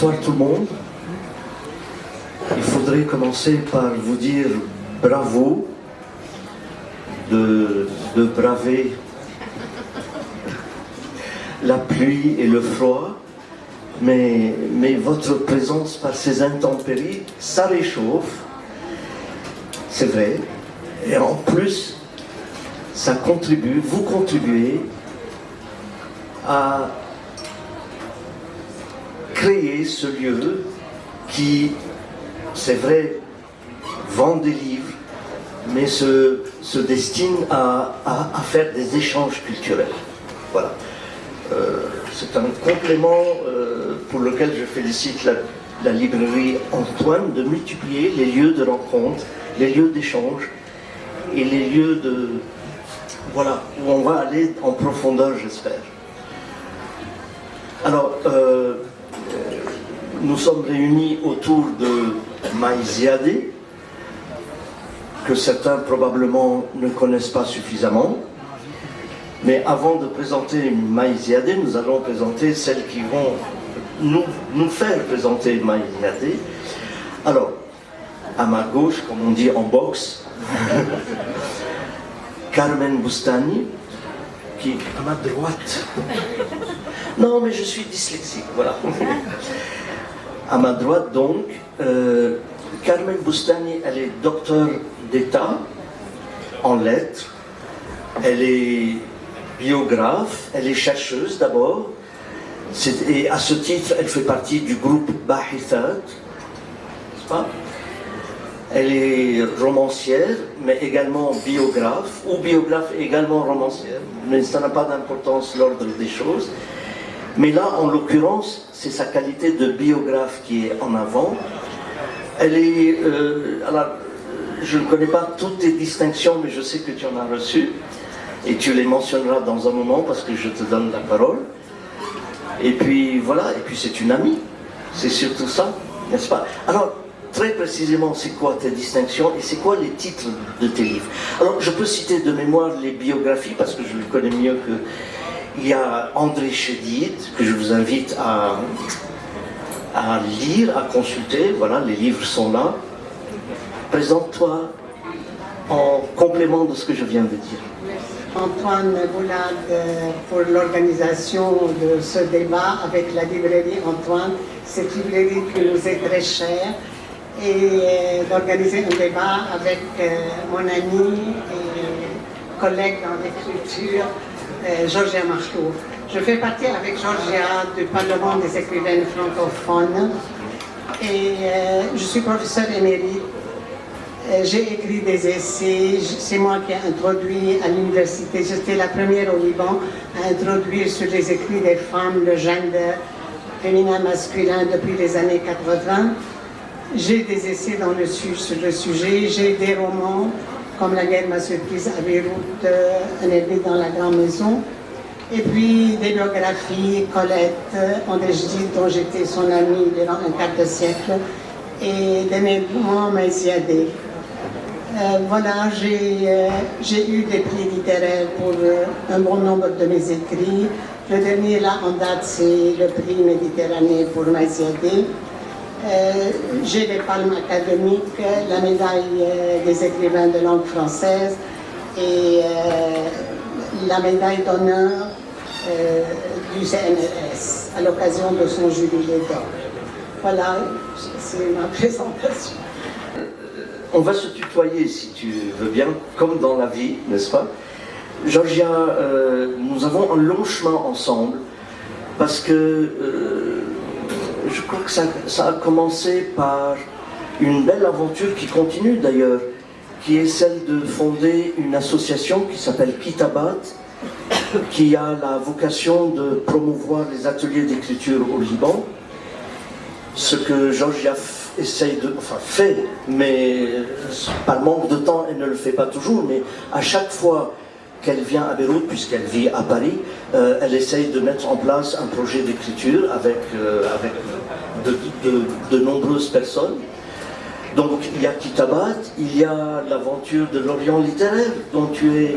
Bonsoir tout le monde. Il faudrait commencer par vous dire bravo de braver la pluie et le froid, mais votre présence par ces intempéries, ça réchauffe, c'est vrai, et en plus, ça contribue, vous contribuez à créer ce lieu qui, c'est vrai, vend des livres, mais se destine à faire des échanges culturels. Voilà. C'est un complément pour lequel je félicite la librairie Antoine de multiplier les lieux de rencontre, les lieux d'échange et les lieux de... Voilà, où on va aller en profondeur, j'espère. Alors, nous sommes réunis autour de Maïziadé, que certains probablement ne connaissent pas suffisamment. Mais avant de présenter Maïziadé, nous allons présenter celles qui vont nous faire présenter Maïziadé. Alors, à ma gauche, comme on dit en boxe, Carmen Boustani, qui est à ma droite. Non, mais je suis dyslexique, voilà. À ma droite, donc, Carmen Boustani, elle est docteur d'État en lettres. Elle est biographe, elle est chercheuse d'abord. Et à ce titre, elle fait partie du groupe Bahithat, n'est-ce pas? Elle est romancière, mais également biographe, ou biographe également romancière. Mais ça n'a pas d'importance l'ordre des choses. Mais là, en l'occurrence, c'est sa qualité de biographe qui est en avant. Elle est... alors, je ne connais pas toutes tes distinctions, mais je sais que tu en as reçues. Et tu les mentionneras dans un moment, parce que je te donne la parole. Et puis, voilà, et puis c'est une amie. C'est surtout ça, n'est-ce pas? Alors, très précisément, c'est quoi tes distinctions et c'est quoi les titres de tes livres? Alors, je peux citer de mémoire les biographies, parce que je le connais mieux que... Il y a André Chédid, que je vous invite à lire, à consulter. Voilà, les livres sont là. Présente-toi en complément de ce que je viens de dire. Antoine Boulad pour l'organisation de ce débat avec la librairie Antoine. Cette librairie qui nous est très chère. Et d'organiser un débat avec mon ami et collègue dans l'écriture, Georgia Martouf. Je fais partie avec Georgia du Parlement des écrivaines francophones et je suis professeure émérite. J'ai écrit des essais, c'est moi qui ai introduit à l'université, j'étais la première au Liban à introduire sur les écrits des femmes le gender féminin-masculin depuis les années 80. J'ai des essais sur le sujet, j'ai des romans comme La guerre m'a surprise à Beyrouth, Un été dans la grande maison, et puis des biographies, Colette, André Chédid, dont j'étais son amie durant un quart de siècle, et des mémoires Maïziadé. Voilà, j'ai eu des prix littéraires pour un bon nombre de mes écrits. Le dernier là en date, c'est le prix Méditerranée pour Maïziadé. J'ai les palmes académiques, la médaille des écrivains de langue française et la médaille d'honneur du CNRS à l'occasion de son jubilé d'or. Voilà, c'est ma présentation. On va se tutoyer si tu veux bien, comme dans la vie, n'est-ce pas? Georgia, nous avons un long chemin ensemble parce que je crois que ça a commencé par une belle aventure qui continue d'ailleurs, qui est celle de fonder une association qui s'appelle Kitabat, qui a la vocation de promouvoir les ateliers d'écriture au Liban. Ce que Georgia fait, mais par manque de temps, elle ne le fait pas toujours, mais à chaque fois qu'elle vient à Beyrouth, puisqu'elle vit à Paris, elle essaye de mettre en place un projet d'écriture avec de nombreuses personnes. Donc il y a Kitabat, il y a l'aventure de l'Orient littéraire, dont tu es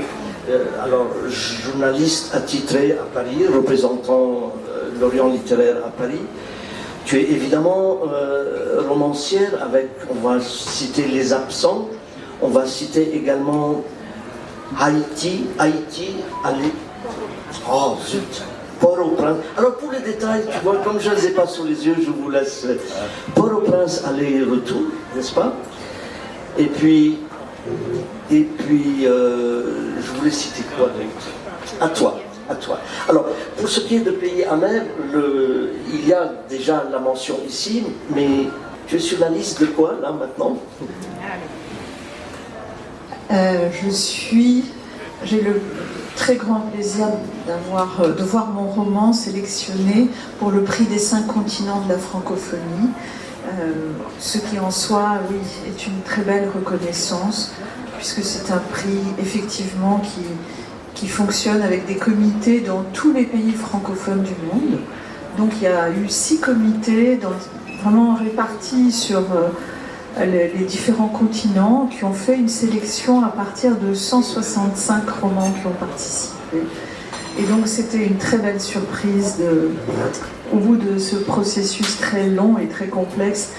alors journaliste attitré à Paris, représentant l'Orient littéraire à Paris. Tu es évidemment romancière avec, on va citer Les Absents, on va citer également Haïti, allez, oh zut, Port-au-Prince. Alors pour les détails, tu vois, comme je ne les ai pas sous les yeux, je vous laisse. Port-au-Prince, aller-retour, n'est-ce pas? Et puis, je voulais citer quoi d'autre? À toi. Alors, pour ce qui est de Pays amer, il y a déjà la mention ici, mais tu es sur la liste de quoi, là, maintenant? J'ai le très grand plaisir de voir mon roman sélectionné pour le prix des 5 continents de la francophonie, ce qui en soi, oui, est une très belle reconnaissance, puisque c'est un prix effectivement qui fonctionne avec des comités dans tous les pays francophones du monde. Donc il y a eu 6 comités vraiment répartis sur les différents continents qui ont fait une sélection à partir de 165 romans qui ont participé. Et donc c'était une très belle surprise au bout de ce processus très long et très complexe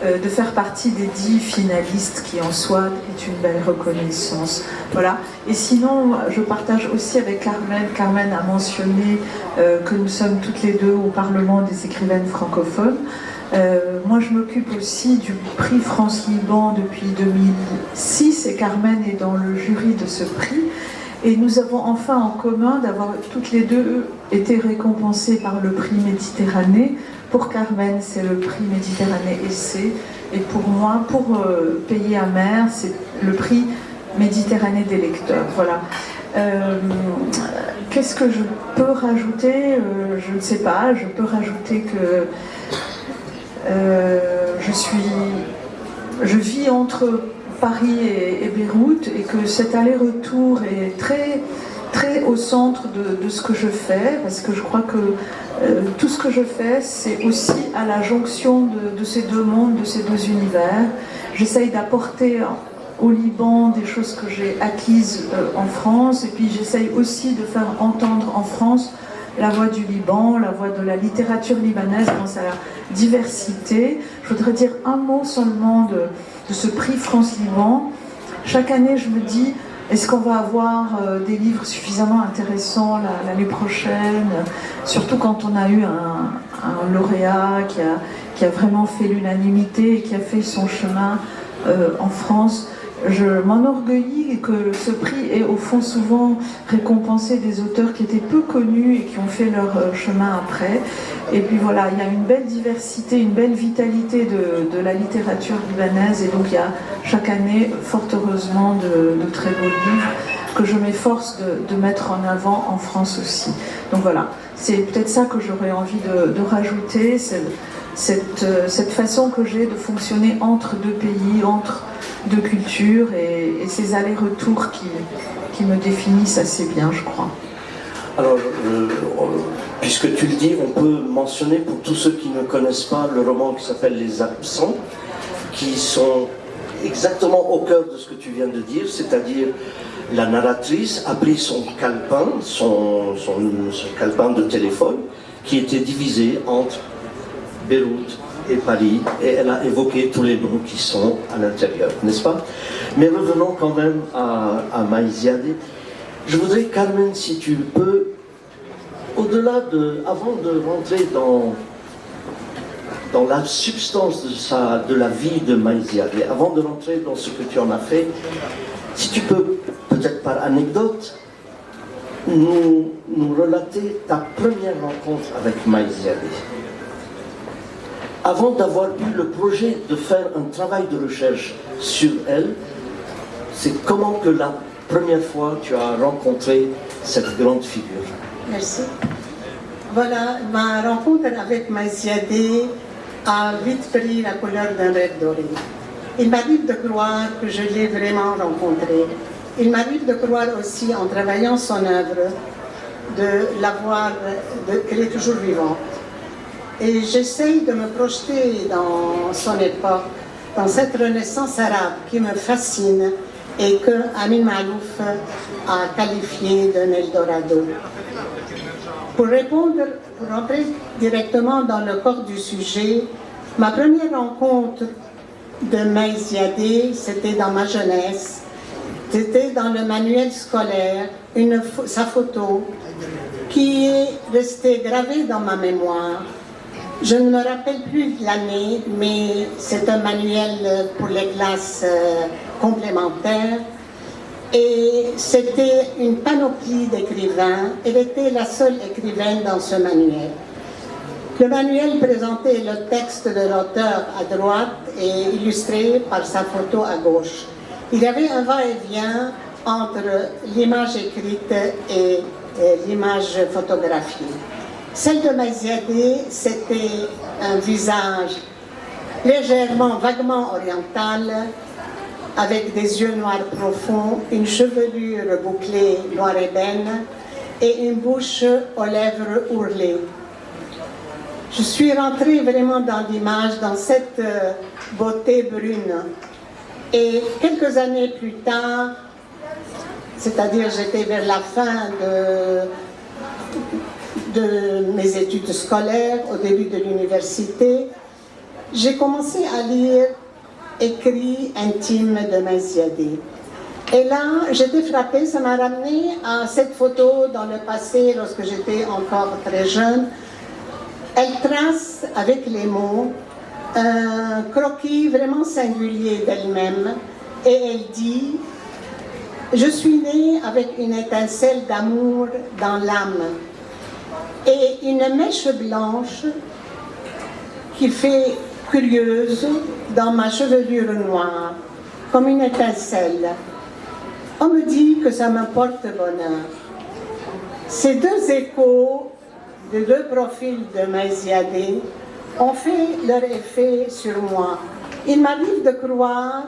de faire partie des 10 finalistes qui en soi est une belle reconnaissance. Voilà. Et sinon, je partage aussi avec Carmen. Carmen a mentionné que nous sommes toutes les deux au Parlement des écrivaines francophones. Moi, je m'occupe aussi du prix France-Liban depuis 2006 et Carmen est dans le jury de ce prix. Et nous avons enfin en commun d'avoir toutes les deux été récompensées par le prix Méditerranée. Pour Carmen, c'est le prix Méditerranée Essai. Et pour moi, pour Pays amer, c'est le prix Méditerranée des lecteurs. Voilà. Qu'est-ce que je peux rajouter? Je ne sais pas. Je peux rajouter que je vis entre Paris et Beyrouth et que cet aller-retour est très, très au centre de ce que je fais, parce que je crois que tout ce que je fais, c'est aussi à la jonction de ces deux mondes, de ces deux univers. J'essaye d'apporter au Liban des choses que j'ai acquises en France, et puis j'essaye aussi de faire entendre en France la voix du Liban, la voix de la littérature libanaise dans sa diversité. Je voudrais dire un mot seulement de ce prix France-Liban. Chaque année, je me dis, est-ce qu'on va avoir des livres suffisamment intéressants l'année prochaine, surtout quand on a eu un lauréat qui a vraiment fait l'unanimité et qui a fait son chemin en France. Je m'enorgueillis que ce prix ait au fond souvent récompensé des auteurs qui étaient peu connus et qui ont fait leur chemin après. Et puis voilà, il y a une belle diversité, une belle vitalité de la littérature libanaise, et donc il y a chaque année, fort heureusement, de très beaux livres que je m'efforce de mettre en avant en France aussi. Donc voilà, c'est peut-être ça que j'aurais envie de rajouter, cette façon que j'ai de fonctionner entre deux pays, entre deux cultures, et ces allers-retours qui me définissent assez bien, je crois. Alors, puisque tu le dis, on peut mentionner pour tous ceux qui ne connaissent pas le roman qui s'appelle Les Absents, qui sont exactement au cœur de ce que tu viens de dire, c'est-à-dire la narratrice a pris son calepin, son calepin de téléphone, qui était divisé entre Beyrouth et Paris, et elle a évoqué tous les noms qui sont à l'intérieur, n'est-ce pas? Mais revenons quand même à Maïziadé. Je voudrais, Carmen, si tu peux, au-delà avant de rentrer dans la substance de la vie de Maïziadé, avant de rentrer dans ce que tu en as fait, si tu peux, peut-être par anecdote, nous relater ta première rencontre avec Maïziadé. Avant d'avoir eu le projet de faire un travail de recherche sur elle, c'est comment que la première fois tu as rencontré cette grande figure? Merci. Voilà, ma rencontre avec Maïziadé a vite pris la couleur d'un rêve doré. Il m'arrive de croire que je l'ai vraiment rencontrée. Il m'arrive de croire aussi, en travaillant son œuvre, qu'elle est toujours vivante. Et j'essaye de me projeter dans son époque, dans cette renaissance arabe qui me fascine et que Amin Maalouf a qualifié d'un Eldorado. Pour rentrer directement dans le corps du sujet, ma première rencontre de Maïs Ziadé, c'était dans ma jeunesse. C'était dans le manuel scolaire, sa photo, qui est restée gravée dans ma mémoire. Je ne me rappelle plus de l'année, mais c'est un manuel pour les classes complémentaires. Et c'était une panoplie d'écrivains. Elle était la seule écrivaine dans ce manuel. Le manuel présentait le texte de l'auteur à droite et illustré par sa photo à gauche. Il y avait un va-et-vient entre l'image écrite et l'image photographiée. Celle de Maïs Ziadé, c'était un visage légèrement, vaguement oriental, avec des yeux noirs profonds, une chevelure bouclée noir ébène et une bouche aux lèvres ourlées. Je suis rentrée vraiment dans l'image, dans cette beauté brune. Et quelques années plus tard, c'est-à-dire j'étais vers la fin de mes études scolaires, au début de l'université, j'ai commencé à lire écrits intimes de Maïs Ziadé. Et là, j'étais frappée, ça m'a ramené à cette photo dans le passé, lorsque j'étais encore très jeune. Elle trace avec les mots un croquis vraiment singulier d'elle-même et elle dit « Je suis née avec une étincelle d'amour dans l'âme et une mèche blanche qui fait curieuse dans ma chevelure noire, comme une étincelle. On me dit que ça m'apporte bonheur. » Ces deux échos de deux profils de Maïs Ziadé ont fait leur effet sur moi. Il m'arrive de croire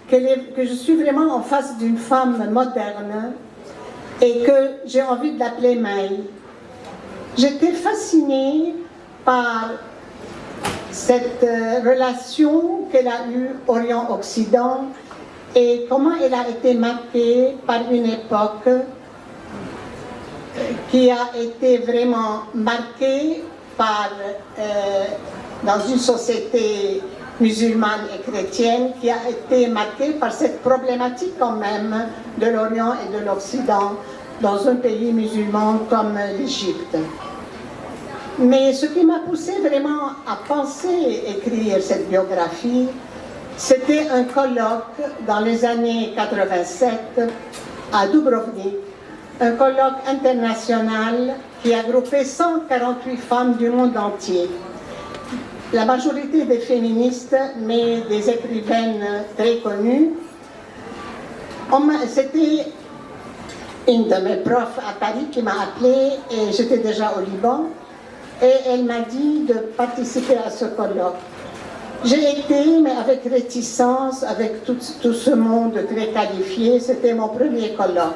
que je suis vraiment en face d'une femme moderne et que j'ai envie de l'appeler Maï. J'étais fascinée par cette relation qu'elle a eue Orient-Occident et comment elle a été marquée par une époque qui a été vraiment marquée par, dans une société musulmane et chrétienne, qui a été marquée par cette problématique quand même de l'Orient et de l'Occident dans un pays musulman comme l'Égypte. Mais ce qui m'a poussé vraiment à penser écrire cette biographie, c'était un colloque dans les années 87 à Dubrovnik, un colloque international qui a groupé 148 femmes du monde entier. La majorité des féministes, mais des écrivaines très connues. C'était une de mes profs à Paris qui m'a appelée, et j'étais déjà au Liban, et elle m'a dit de participer à ce colloque. J'ai été, mais avec réticence, avec tout ce monde très qualifié. C'était mon premier colloque.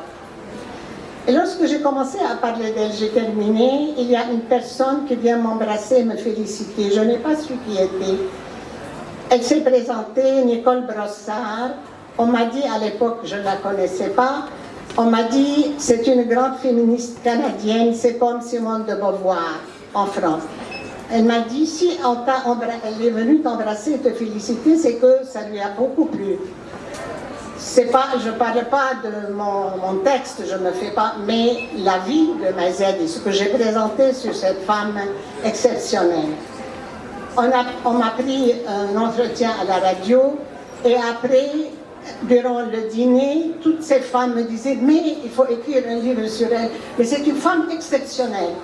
Et lorsque j'ai commencé à parler d'elle, j'ai terminé, il y a une personne qui vient m'embrasser et me féliciter. Je n'ai pas su qui était. Elle s'est présentée, Nicole Brossard. On m'a dit, à l'époque, je ne la connaissais pas, on m'a dit, c'est une grande féministe canadienne, c'est comme Simone de Beauvoir en France. Elle m'a dit, si elle est venue t'embrasser et te féliciter, c'est que ça lui a beaucoup plu. Je ne parle pas de mon texte, je ne fais pas, mais la vie de Maïs Ziadé, ce que j'ai présenté sur cette femme exceptionnelle. On m'a pris un entretien à la radio, et après, durant le dîner, toutes ces femmes me disaient, mais il faut écrire un livre sur elle, mais c'est une femme exceptionnelle.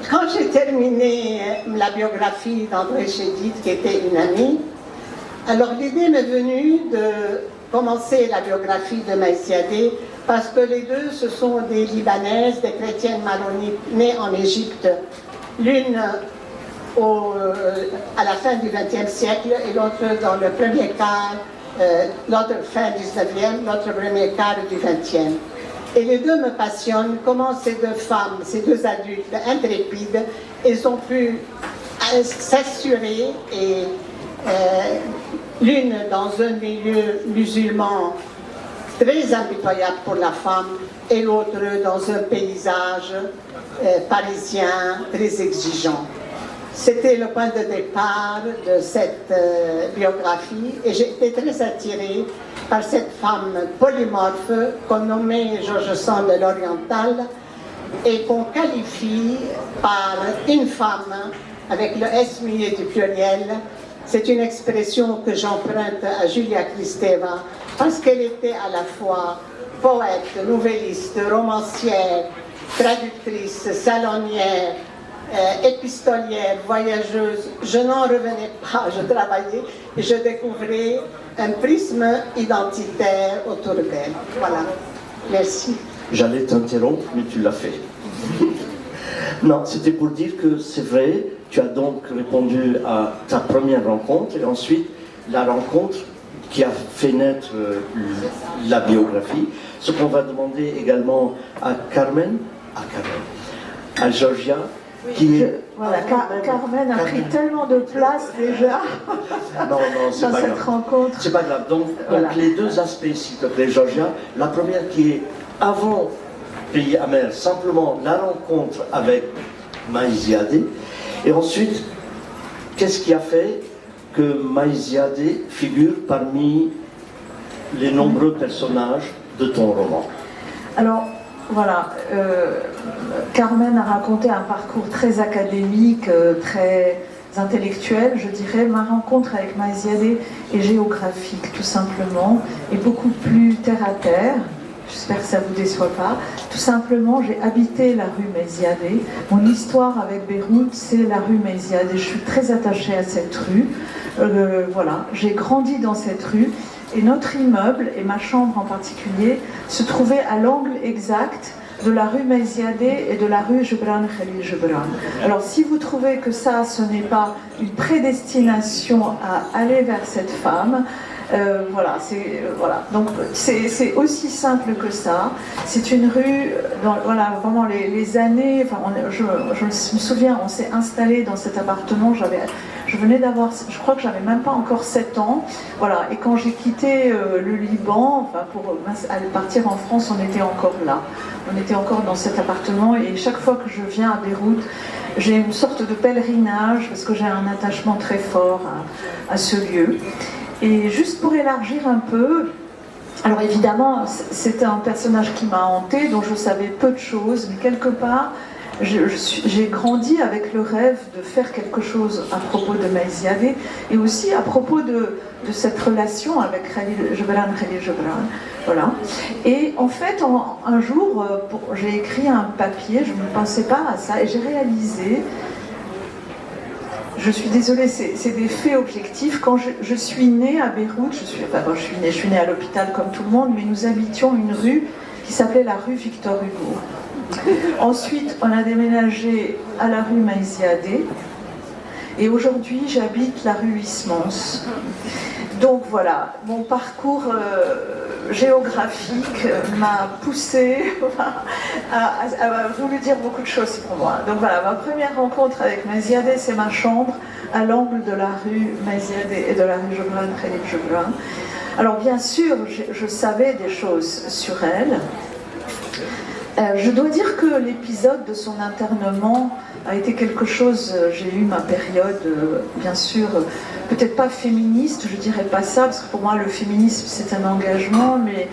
Quand j'ai terminé la biographie d'André Chédid, qui était une amie, alors l'idée m'est venue de commencer la biographie de Maïs Ziadé, parce que les deux, ce sont des Libanaises, des chrétiennes maronites nées en Égypte, l'une à la fin du XXe siècle et l'autre dans le premier quart, l'autre fin 19e, l'autre premier quart du XXe. Et les deux me passionnent, comment ces deux femmes, ces deux adultes intrépides, elles ont pu s'assurer, et l'une dans un milieu musulman très impitoyable pour la femme, et l'autre dans un paysage parisien très exigeant. C'était le point de départ de cette biographie et j'ai été très attirée par cette femme polymorphe qu'on nommait George Sand de l'Oriental et qu'on qualifie par une femme avec le S muet du pluriel. C'est une expression que j'emprunte à Julia Kristeva parce qu'elle était à la fois poète, nouvelliste, romancière, traductrice, salonnière, épistolière, voyageuse. Je n'en revenais pas, je travaillais et je découvrais un prisme identitaire autour d'elle. Voilà, merci. J'allais t'interrompre, mais tu l'as fait. Non, c'était pour dire que c'est vrai, tu as donc répondu à ta première rencontre et ensuite la rencontre qui a fait naître la biographie. Ce qu'on va demander également à Carmen, à Georgia, qui est... Voilà, Carmen a pris tellement de place déjà non, c'est dans pas cette grave. rencontre. C'est pas grave. Donc Voilà. les deux aspects, s'il te plaît, Georgia. La première qui est avant Pays Amer, simplement la rencontre avec Maïziadé. Et ensuite, qu'est-ce qui a fait que Maïziadé figure parmi les nombreux personnages de ton roman? Alors, voilà, Carmen a raconté un parcours très académique, très intellectuel, je dirais. Ma rencontre avec Maïziadé est géographique, tout simplement, et beaucoup plus terre-à-terre. J'espère que ça ne vous déçoit pas. Tout simplement, j'ai habité la rue Maïziadé. Mon histoire avec Beyrouth, c'est la rue Maïziadé. Je suis très attachée à cette rue. Voilà, j'ai grandi dans cette rue. Et notre immeuble, et ma chambre en particulier, se trouvait à l'angle exact de la rue Maïziadé et de la rue Gebran Khalil Gebran. Alors si vous trouvez que ça, ce n'est pas une prédestination à aller vers cette femme, voilà, donc c'est aussi simple que ça. C'est une rue, voilà, vraiment les années, enfin, je me souviens, on s'est installé dans cet appartement, je venais d'avoir, je crois que j'avais même pas encore 7 ans, voilà, et quand j'ai quitté le Liban, enfin, pour aller partir en France, on était encore là, on était encore dans cet appartement, et chaque fois que je viens à Beyrouth, j'ai une sorte de pèlerinage, parce que j'ai un attachement très fort à ce lieu. Et juste pour élargir un peu, alors évidemment, c'est un personnage qui m'a hantée, dont je savais peu de choses, mais quelque part, j'ai grandi avec le rêve de faire quelque chose à propos de Maïziadé et aussi à propos de cette relation avec Khalil Gebran. Voilà. Et en fait, un jour, j'ai écrit un papier, je ne pensais pas à ça, et j'ai réalisé. Je suis désolée, c'est des faits objectifs. Quand je suis née à Beyrouth, je suis née à l'hôpital comme tout le monde, mais nous habitions une rue qui s'appelait la rue Victor Hugo. Ensuite, on a déménagé à la rue Maïziadé, et aujourd'hui, j'habite la rue Huysmans. Donc voilà, mon parcours géographique m'a poussé à voulu dire beaucoup de choses pour moi. Donc voilà, ma première rencontre avec Maïziadé, c'est ma chambre à l'angle de la rue Maïziadé et de la rue Gebran Khalil Gebran. Alors bien sûr, je savais des choses sur elle. Je dois dire que l'épisode de son internement a été quelque chose, j'ai eu ma période, bien sûr, peut-être pas féministe, je dirais pas ça, parce que pour moi le féminisme c'est un engagement, mais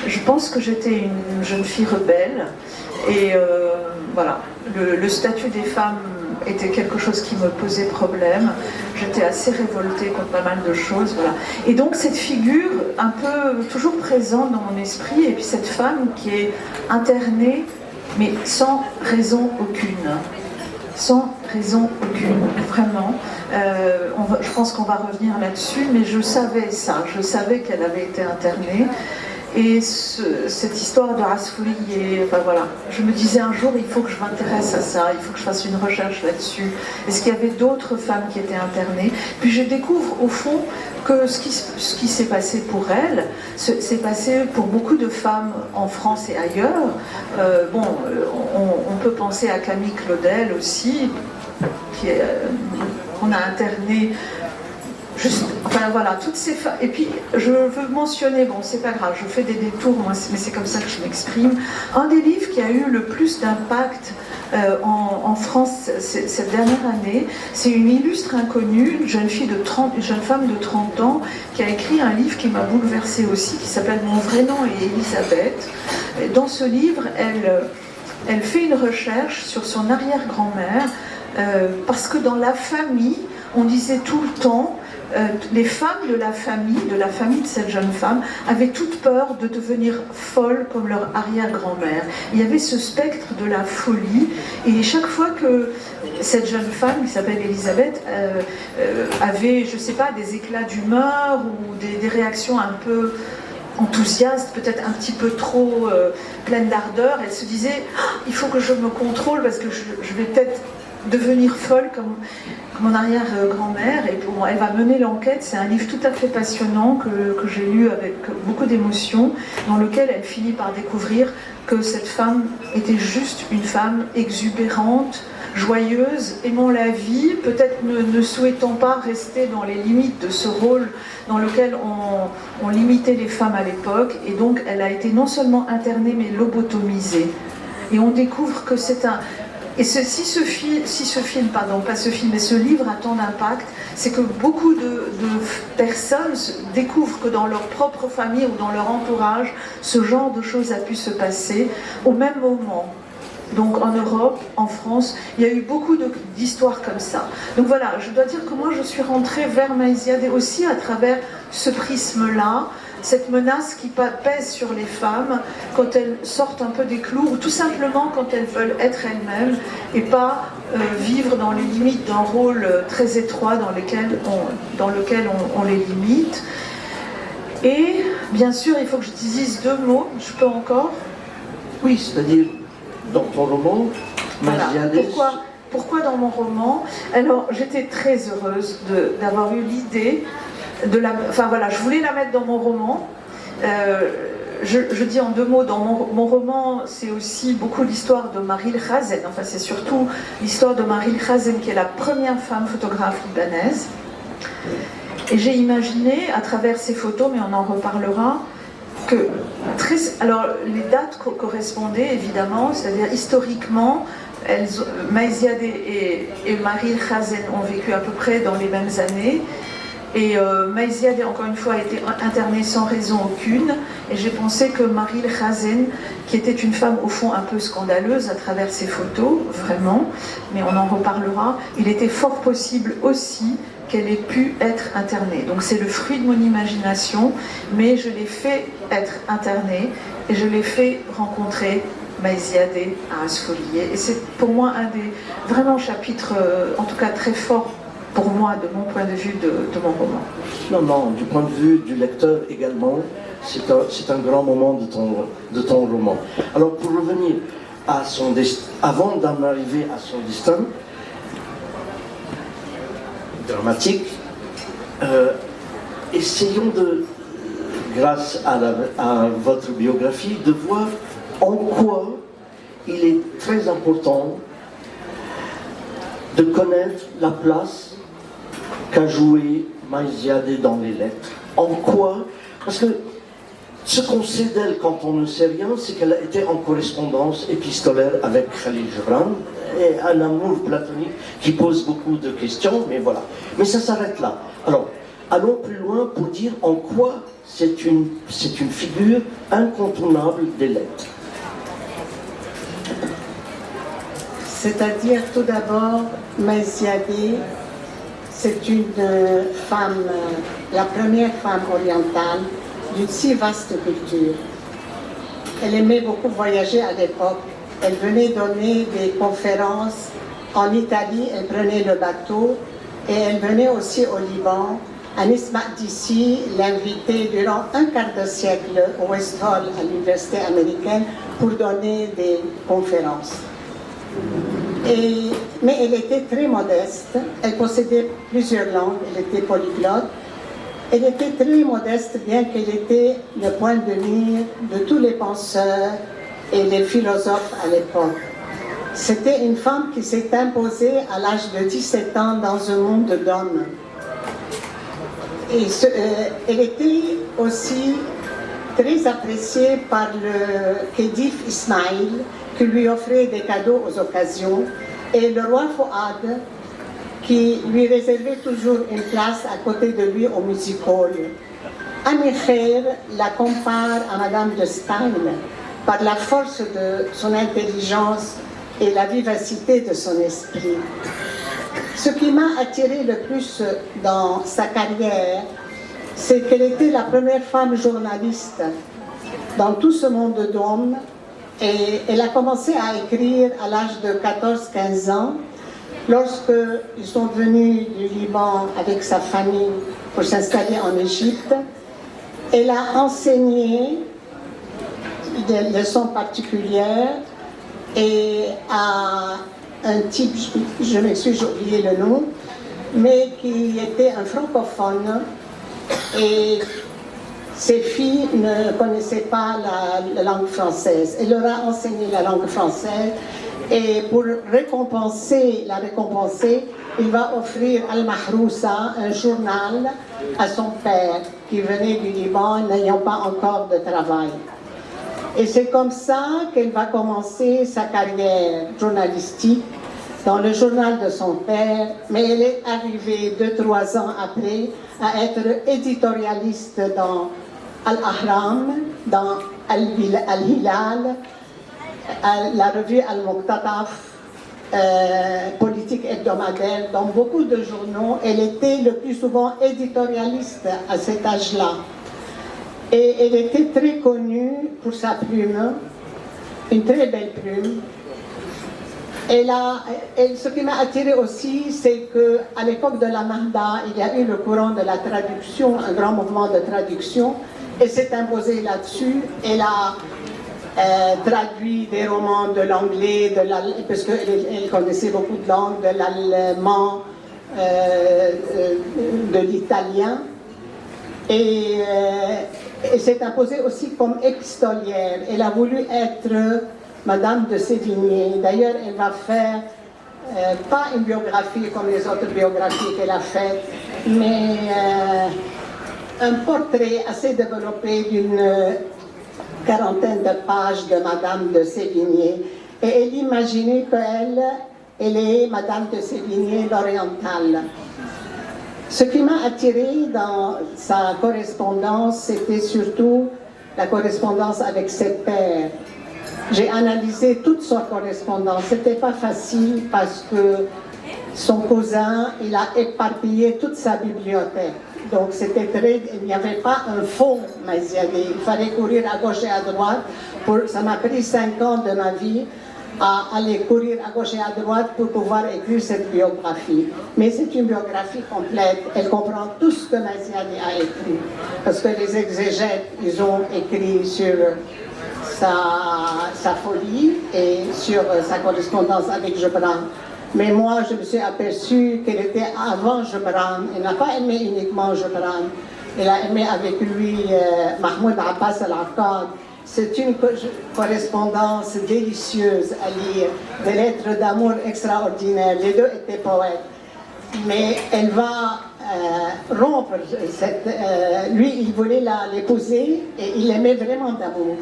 je pense que j'étais une jeune fille rebelle, et voilà, le statut des femmes était quelque chose qui me posait problème, j'étais assez révoltée contre pas mal de choses, voilà. Et donc cette figure un peu toujours présente dans mon esprit, et puis cette femme qui est internée, mais sans raison aucune. Sans raison aucune, vraiment. Je pense qu'on va revenir là-dessus, mais je savais ça, je savais qu'elle avait été internée. Et cette histoire de Rasfouli, enfin voilà, je me disais un jour, il faut que je m'intéresse à ça, il faut que je fasse une recherche là-dessus. Est-ce qu'il y avait d'autres femmes qui étaient internées? Puis je découvre au fond que ce qui s'est passé pour elle, s'est passé pour beaucoup de femmes en France et ailleurs. On peut penser à Camille Claudel aussi, qu'on a internée. Enfin voilà, toutes ces femmes. Et puis je veux mentionner, bon c'est pas grave, je fais des détours, moi, mais c'est comme ça que je m'exprime. Un des livres qui a eu le plus d'impact en France cette dernière année, c'est une illustre inconnue, une jeune femme de 30 ans, qui a écrit un livre qui m'a bouleversée aussi, qui s'appelle Mon vrai nom est Elisabeth. Et dans ce livre, elle fait une recherche sur son arrière-grand-mère, parce que dans la famille, on disait tout le temps, les femmes de la famille de cette jeune femme, avaient toute peur de devenir folles comme leur arrière-grand-mère. Il y avait ce spectre de la folie, et chaque fois que cette jeune femme, qui s'appelle Elisabeth, avait, je ne sais pas, des éclats d'humeur ou des réactions un peu enthousiastes, peut-être un petit peu trop pleines d'ardeur, elle se disait il faut que je me contrôle parce que je vais peut-être devenir folle comme mon arrière-grand-mère. Et bon, elle va mener l'enquête. C'est un livre tout à fait passionnant que j'ai lu avec beaucoup d'émotion, dans lequel elle finit par découvrir que cette femme était juste une femme exubérante, joyeuse, aimant la vie, peut-être ne souhaitant pas rester dans les limites de ce rôle dans lequel on limitait les femmes à l'époque. Et donc elle a été non seulement internée mais lobotomisée. Et on découvre que c'est un... Et si ce livre a tant d'impact, c'est que beaucoup de personnes découvrent que dans leur propre famille ou dans leur entourage, ce genre de choses a pu se passer au même moment. Donc en Europe, en France, il y a eu beaucoup d'histoires comme ça. Donc voilà, je dois dire que moi je suis rentrée vers Maïziadeh aussi à travers ce prisme-là, cette menace qui pèse sur les femmes quand elles sortent un peu des clous, ou tout simplement quand elles veulent être elles-mêmes et pas vivre dans les limites d'un rôle très étroit dans lequel on les limite. Et bien sûr, il faut que je dise 2 mots, je peux encore? Oui, c'est-à-dire dans ton roman, Maïziadeh. Voilà. Pourquoi dans mon roman? Alors, j'étais très heureuse d'avoir eu l'idée enfin voilà, je voulais la mettre dans mon roman. Je dis en 2 mots, dans mon roman, c'est aussi beaucoup l'histoire de Marie Khazen. Enfin, c'est surtout l'histoire de Marie Khazen, qui est la première femme photographe libanaise. Et j'ai imaginé, à travers ces photos, mais on en reparlera, que alors les dates correspondaient évidemment, c'est-à-dire historiquement, Maïziadeh et Marie Khazen ont vécu à peu près dans les mêmes années. Et Maïziadeh, encore une fois, a été internée sans raison aucune. Et j'ai pensé que Marie Khazen, qui était une femme au fond un peu scandaleuse à travers ses photos, vraiment, mais on en reparlera, il était fort possible aussi qu'elle ait pu être internée. Donc c'est le fruit de mon imagination, mais je l'ai fait être internée et je l'ai fait rencontrer Maïziadeh à Asfolier. Et c'est pour moi un des vraiment chapitres, en tout cas très forts, pour moi, de mon point de vue, de mon roman. Non, du point de vue du lecteur également, c'est un grand moment de ton roman. Alors, pour revenir à son destin, avant d'en arriver à son destin dramatique, essayons grâce à votre biographie, de voir en quoi il est très important de connaître la place qu'a joué Maïziadeh dans les lettres. En quoi? Parce que ce qu'on sait d'elle quand on ne sait rien, c'est qu'elle a été en correspondance épistolaire avec Khalil Gibran, et un amour platonique qui pose beaucoup de questions, mais voilà. Mais ça s'arrête là. Alors, allons plus loin pour dire en quoi c'est une figure incontournable des lettres. C'est-à-dire, tout d'abord, Maïziadeh, c'est une femme, la première femme orientale d'une si vaste culture. Elle aimait beaucoup voyager à l'époque. Elle venait donner des conférences en Italie, elle prenait le bateau, et elle venait aussi au Liban. Anis Makdissi l'invitait durant un quart de siècle au West Hall, à l'université américaine, pour donner des conférences. Mais elle était très modeste, elle possédait plusieurs langues, elle était polyglotte. Elle était très modeste, bien qu'elle était le point de mire de tous les penseurs et les philosophes à l'époque. C'était une femme qui s'est imposée à l'âge de 17 ans dans un monde d'hommes. Elle était aussi très appréciée par le Khedive Ismaïl, qui lui offrait des cadeaux aux occasions, et le roi Fouad, qui lui réservait toujours une place à côté de lui au music hall. Ami Khair la compare à Madame de Staël par la force de son intelligence et la vivacité de son esprit. Ce qui m'a attiré le plus dans sa carrière, c'est qu'elle était la première femme journaliste dans tout ce monde d'hommes, et elle a commencé à écrire à l'âge de 14-15 ans, lorsqu'ils sont venus du Liban avec sa famille pour s'installer en Égypte. Elle a enseigné des leçons particulières et à un type, je m'excuse, j'ai oublié le nom, mais qui était un francophone, et ses filles ne connaissaient pas la langue française. Elle leur a enseigné la langue française, et pour la récompenser, il va offrir Al-Mahrousa, un journal, à son père qui venait du Liban n'ayant pas encore de travail. Et c'est comme ça qu'elle va commencer sa carrière journalistique dans le journal de son père, mais elle est arrivée 2-3 ans après à être éditorialiste dans Al-Ahram, dans Al-Hilal, la revue Al-Muqtataf, politique hebdomadaire, dans beaucoup de journaux. Elle était le plus souvent éditorialiste à cet âge-là. Et elle était très connue pour sa plume, une très belle plume. Ce qui m'a attiré aussi, c'est qu'à l'époque de la Nahda, il y a eu le courant de la traduction, un grand mouvement de traduction. Elle s'est imposée là-dessus. Elle a traduit des romans de l'anglais, parce qu'elle connaissait beaucoup de langues, de l'allemand, de l'italien. Et elle s'est imposée aussi comme épistolière. Elle a voulu être Madame de Sévigné. D'ailleurs, elle va faire, pas une biographie comme les autres biographies qu'elle a faites, mais un portrait assez développé d'une quarantaine de pages de Madame de Sévigné. Et elle imaginait elle est Madame de Sévigné l'orientale. Ce qui m'a attiré dans sa correspondance, c'était surtout la correspondance avec ses pères. J'ai analysé toute son correspondance. C'était pas facile parce que son cousin, il a éparpillé toute sa bibliothèque. Donc il n'y avait pas un fond Maziadé. Il fallait courir à gauche et à droite. Ça m'a pris 5 ans de ma vie à aller courir à gauche et à droite pour pouvoir écrire cette biographie. Mais c'est une biographie complète. Elle comprend tout ce que Maziadé a écrit. Parce que les exégètes, ils ont écrit sur sa folie et sur sa correspondance avec Gebran. Mais moi, je me suis aperçue qu'elle était avant Gebran. Elle n'a pas aimé uniquement Gebran. Elle a aimé avec lui Mahmoud Abbas al-Akkad. C'est une correspondance délicieuse à lire, des lettres d'amour extraordinaires. Les deux étaient poètes. Mais elle va rompre lui, il voulait l'épouser et il aimait vraiment d'amour.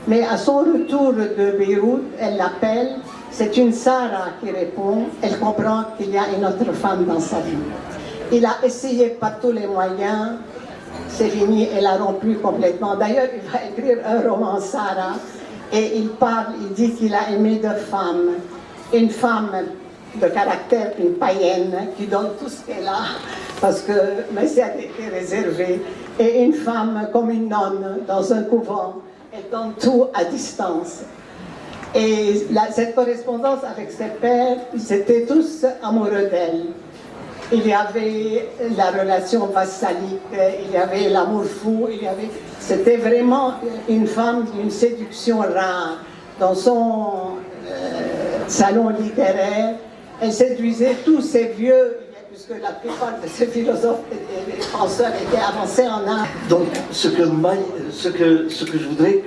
Mais à son retour de Beyrouth, elle l'appelle, c'est une Sarah qui répond, elle comprend qu'il y a une autre femme dans sa vie. Il a essayé par tous les moyens, c'est fini, elle a rompu complètement. D'ailleurs, il va écrire un roman, Sarah, et il dit qu'il a aimé 2 femmes. Une femme de caractère, une païenne, qui donne tout ce qu'elle a, parce que Messia était réservée, et une femme comme une nonne dans un couvent. Elle donne tout à distance. Et cette correspondance avec ses pères, ils étaient tous amoureux d'elle. Il y avait la relation vassalique, il y avait l'amour fou, c'était vraiment une femme d'une séduction rare. Dans son salon littéraire, elle séduisait tous ces vieux, puisque la plupart de ces philosophes et penseurs étaient avancés en âge. Donc, ce que je voudrais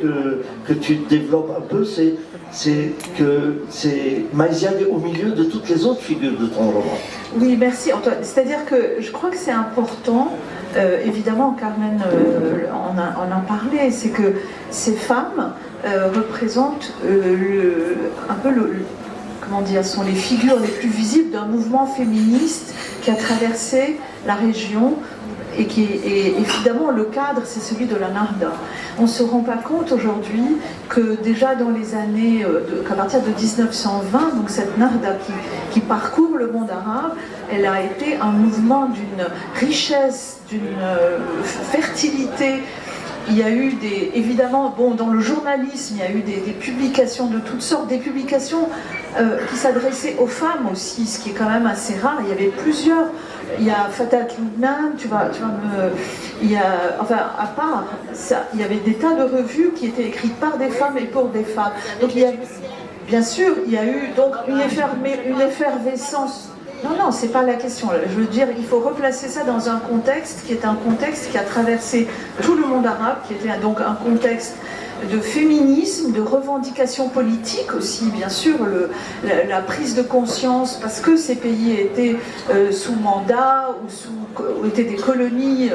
que tu développes un peu, c'est que c'est Maziadé au milieu de toutes les autres figures de ton roman. Oui, merci Antoine. C'est-à-dire que je crois que c'est important évidemment, Carmen en a parlé, c'est que ces femmes représentent un peu comment dire, sont les figures les plus visibles d'un mouvement féministe qui a traversé la région et évidemment le cadre c'est celui de la Narda. On ne se rend pas compte aujourd'hui que déjà dans les années, qu'à partir de 1920, donc cette Narda qui parcourt le monde arabe, elle a été un mouvement d'une richesse, d'une fertilité. Il y a eu évidemment, dans le journalisme, il y a eu des publications de toutes sortes, des publications qui s'adressaient aux femmes aussi, ce qui est quand même assez rare. Il y avait plusieurs. Il y a Fatat Lubnan, enfin, à part ça, il y avait des tas de revues qui étaient écrites par des femmes et pour des femmes. Donc bien sûr, il y a eu donc une effervescence. Non, c'est pas la question. Je veux dire, il faut replacer ça dans un contexte qui est un contexte qui a traversé tout le monde arabe, qui était donc un contexte de féminisme, de revendication politique aussi, bien sûr, la prise de conscience, parce que ces pays étaient sous mandat ou étaient des colonies,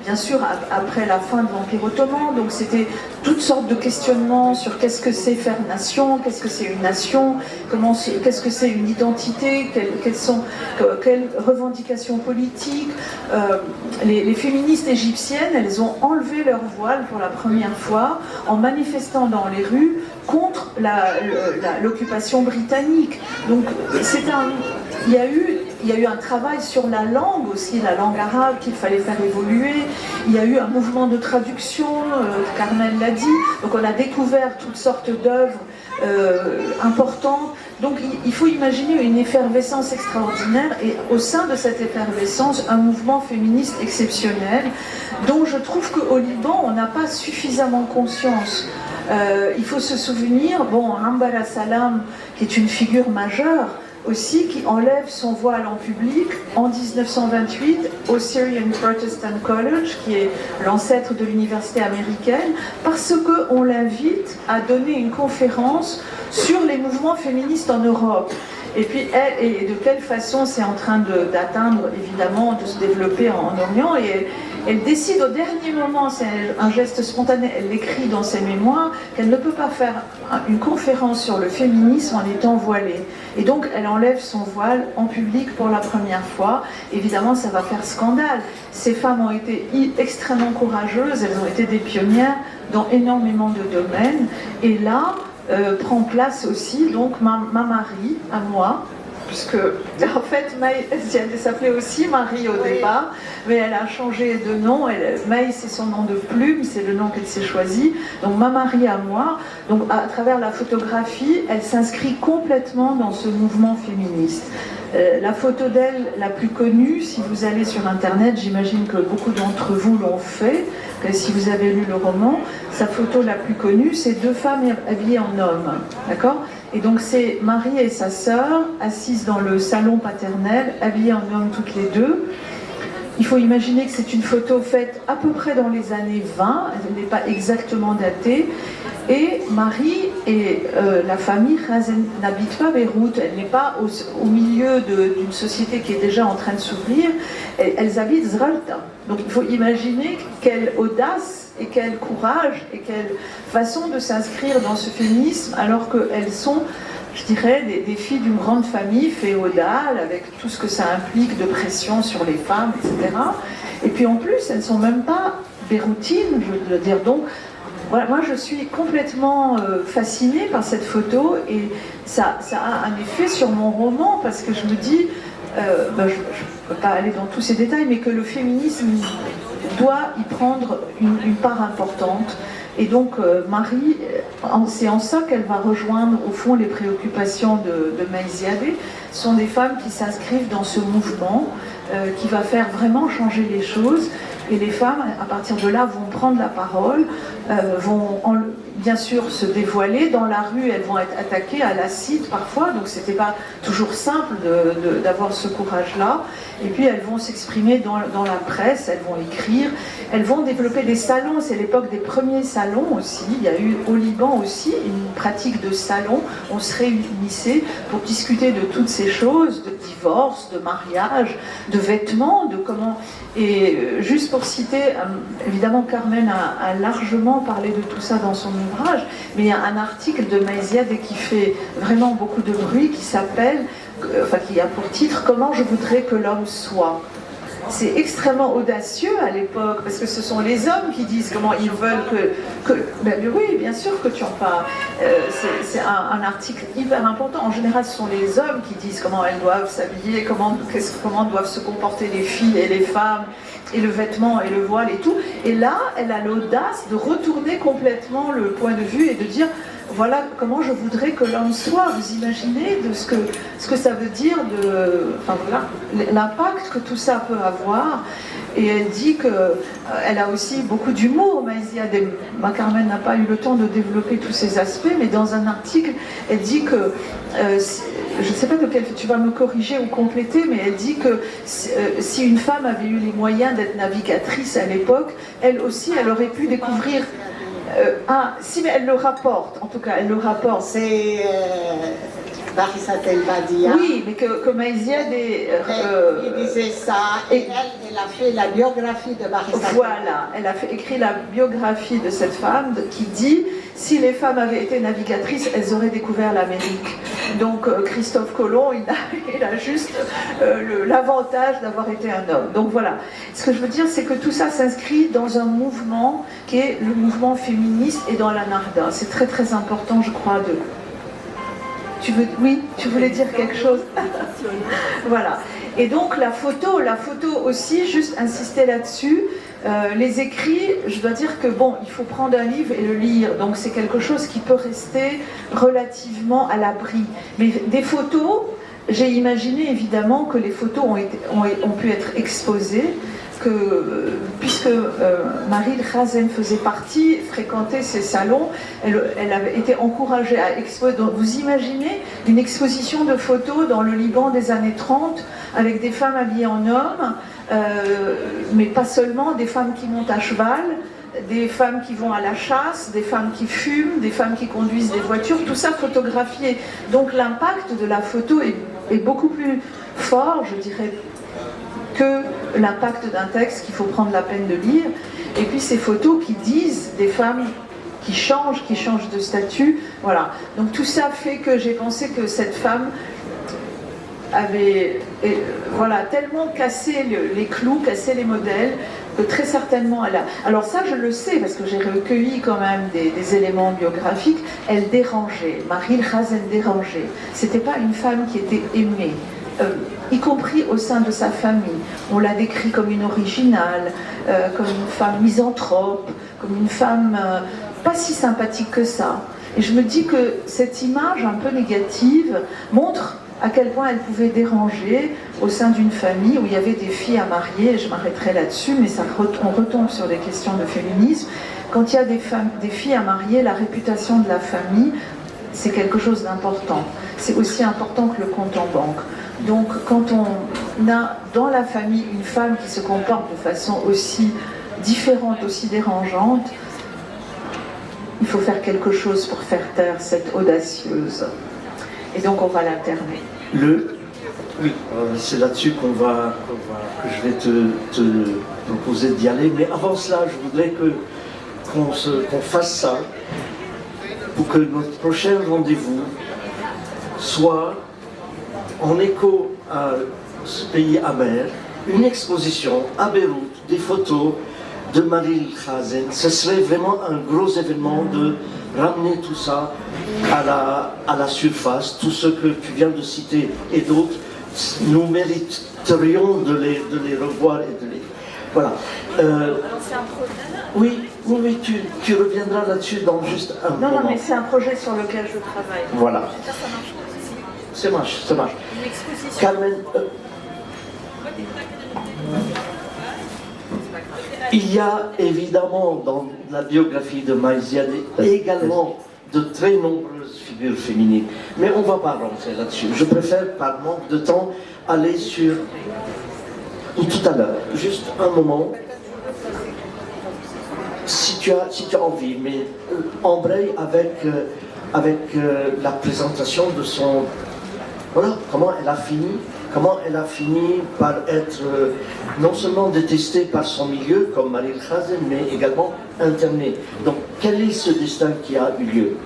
bien sûr, après la fin de l'Empire ottoman. Donc c'était toutes sortes de questionnements sur qu'est-ce que c'est faire nation, qu'est-ce que c'est une nation, qu'est-ce que c'est une identité, quelles revendications politiques. Les féministes égyptiennes, elles ont enlevé leur voile pour la première fois en manifestant dans les rues contre l'occupation britannique. Donc il y a eu un travail sur la langue aussi, la langue arabe qu'il fallait faire évoluer. Il y a eu un mouvement de traduction, Carmen l'a dit. Donc on a découvert toutes sortes d'œuvres importantes. Donc il faut imaginer une effervescence extraordinaire et au sein de cette effervescence, un mouvement féministe exceptionnel dont je trouve qu'au Liban, on n'a pas suffisamment conscience. Il faut se souvenir, Ambara Salam, qui est une figure majeure, aussi, qui enlève son voile en public en 1928 au Syrian Protestant College, qui est l'ancêtre de l'université américaine, parce qu'on l'invite à donner une conférence sur les mouvements féministes en Europe. Et puis, et de quelle façon c'est en train d'atteindre, évidemment, de se développer en Orient. Et elle décide au dernier moment, c'est un geste spontané, elle l'écrit dans ses mémoires, qu'elle ne peut pas faire une conférence sur le féminisme en étant voilée. Et donc, elle enlève son voile en public pour la première fois. Évidemment, ça va faire scandale. Ces femmes ont été extrêmement courageuses, elles ont été des pionnières dans énormément de domaines. Et là, prend place aussi donc ma Marie à moi, puisque en fait elle s'appelait aussi Marie au départ, mais elle a changé de nom. Maï, c'est son nom de plume, c'est le nom qu'elle s'est choisi. Donc ma Marie à moi, donc à travers la photographie, elle s'inscrit complètement dans ce mouvement féministe. La photo d'elle la plus connue, si vous allez sur internet, j'imagine que beaucoup d'entre vous l'ont fait, que si vous avez lu le roman, sa photo la plus connue, c'est deux femmes habillées en homme, d'accord ? Et donc c'est Marie et sa sœur assises dans le salon paternel, habillées en homme toutes les deux. Il faut imaginer que c'est une photo faite à peu près dans les années 20, elle n'est pas exactement datée. Et Marie et la famille n'habitent pas Beyrouth, elle n'est pas au milieu d'une société qui est déjà en train de s'ouvrir, elles habitent Zralta. Donc il faut imaginer quelle audace et quel courage et quelle façon de s'inscrire dans ce féminisme alors qu'elles sont, je dirais, des filles d'une grande famille féodale avec tout ce que ça implique de pression sur les femmes, etc. Et puis en plus, elles ne sont même pas beyroutines, je veux dire. Donc, voilà, moi je suis complètement fascinée par cette photo et ça a un effet sur mon roman parce que je me dis, je ne peux pas aller dans tous ces détails, mais que le féminisme doit y prendre une part importante. Et donc Marie, c'est en ça qu'elle va rejoindre au fond les préoccupations de Maï Ziadé. Ce sont des femmes qui s'inscrivent dans ce mouvement qui va faire vraiment changer les choses. Et les femmes, à partir de là, vont prendre la parole, vont bien sûr se dévoiler. Dans la rue, elles vont être attaquées à l'acide parfois, donc c'était pas toujours simple d'avoir ce courage-là. Et puis elles vont s'exprimer dans la presse, elles vont écrire, elles vont développer des salons. C'est l'époque des premiers salons aussi. Il y a eu au Liban aussi une pratique de salon. On se réunissait pour discuter de toutes ces choses, de divorce, de mariage, de vêtements, de comment... Et juste pour citer, évidemment Carmen a largement parlé de tout ça dans son ouvrage, mais il y a un article de Maïziade qui fait vraiment beaucoup de bruit, qui s'appelle, qui a pour titre « Comment je voudrais que l'homme soit ». C'est extrêmement audacieux à l'époque, parce que ce sont les hommes qui disent comment ils veulent ben oui, bien sûr que tu en parles. C'est un article hyper important. En général, ce sont les hommes qui disent comment elles doivent s'habiller, comment doivent se comporter les filles et les femmes, et le vêtement et le voile et tout. Et là, elle a l'audace de retourner complètement le point de vue et de dire voilà comment je voudrais que l'homme soit. Vous imaginez de ce que ça veut dire, l'impact que tout ça peut avoir. Et elle dit qu'elle a aussi beaucoup d'humour, Maïziade. Carmen n'a pas eu le temps de développer tous ces aspects, mais dans un article, elle dit que, je ne sais pas de quel, tu vas me corriger ou compléter, mais elle dit que si une femme avait eu les moyens d'être navigatrice à l'époque, elle aussi, elle aurait pu découvrir... si, mais elle le rapporte, en tout cas, elle le rapporte. C'est Barissa Badia. Oui, mais que Maïziade il disait ça, et elle a fait la biographie de Barissa. Voilà, elle a écrit la biographie de cette femme qui dit si les femmes avaient été navigatrices, elles auraient découvert l'Amérique. Donc Christophe Colomb, il a juste l'avantage d'avoir été un homme. Donc voilà, ce que je veux dire, c'est que tout ça s'inscrit dans un mouvement qui est le mouvement féministe et dans la Narda. C'est très très important, je crois, Oui, tu voulais dire quelque chose? Voilà. Et donc la photo aussi, juste insister là-dessus, les écrits, je dois dire que bon, il faut prendre un livre et le lire, donc c'est quelque chose qui peut rester relativement à l'abri. Mais des photos, j'ai imaginé évidemment que les photos ont pu être exposées, puisque Marie Khazen faisait partie, fréquentait ces salons, elle avait été encouragée à exposer. Donc vous imaginez une exposition de photos dans le Liban des années 30 avec des femmes habillées en hommes, mais pas seulement, des femmes qui montent à cheval, des femmes qui vont à la chasse, des femmes qui fument, des femmes qui conduisent des voitures, tout ça photographié. Donc l'impact de la photo est beaucoup plus fort, je dirais, que l'impact d'un texte qu'il faut prendre la peine de lire. Et puis ces photos qui disent des femmes qui changent de statut. Voilà. Donc tout ça fait que j'ai pensé que cette femme avait tellement cassé les clous, cassé les modèles, que très certainement elle a... Alors ça, je le sais, parce que j'ai recueilli quand même des éléments biographiques, elle dérangeait, Marie Khazen dérangeait. C'était pas une femme qui était aimée. Y compris au sein de sa famille. On l'a décrit comme une originale, comme une femme misanthrope, comme une femme pas si sympathique que ça. Et je me dis que cette image un peu négative montre à quel point elle pouvait déranger au sein d'une famille où il y avait des filles à marier, et je m'arrêterai là-dessus, mais on retombe sur des questions de féminisme. Quand il y a des filles à marier, la réputation de la famille, c'est quelque chose d'important. C'est aussi important que le compte en banque. Donc quand on a dans la famille une femme qui se comporte de façon aussi différente, aussi dérangeante, il faut faire quelque chose pour faire taire cette audacieuse. Et donc on va l'interner. Oui, c'est là-dessus que je vais te proposer d'y aller. Mais avant cela, je voudrais qu'on fasse ça pour que notre prochain rendez-vous soit en écho à ce pays amer, une exposition à Beyrouth, des photos de Marie Khazen. Ce serait vraiment un gros événement de ramener tout ça à la surface. Tout ce que tu viens de citer et d'autres, nous mériterions de les revoir et de les... Voilà. Alors c'est un projet. Oui, tu reviendras là-dessus dans juste un moment. Non, mais c'est un projet sur lequel je travaille. Voilà. Ça marche. Carmen, il y a évidemment dans la biographie de Maïziade également de très nombreuses figures féminines. Mais on ne va pas rentrer là-dessus. Je préfère, par manque de temps, aller sur... Ou tout à l'heure, juste un moment. Si tu as envie, mais embraye avec la présentation de son... Voilà, comment elle a fini, comment elle a fini par être non seulement détestée par son milieu, comme Marie Khazen, mais également internée. Donc, quel est ce destin qui a eu lieu?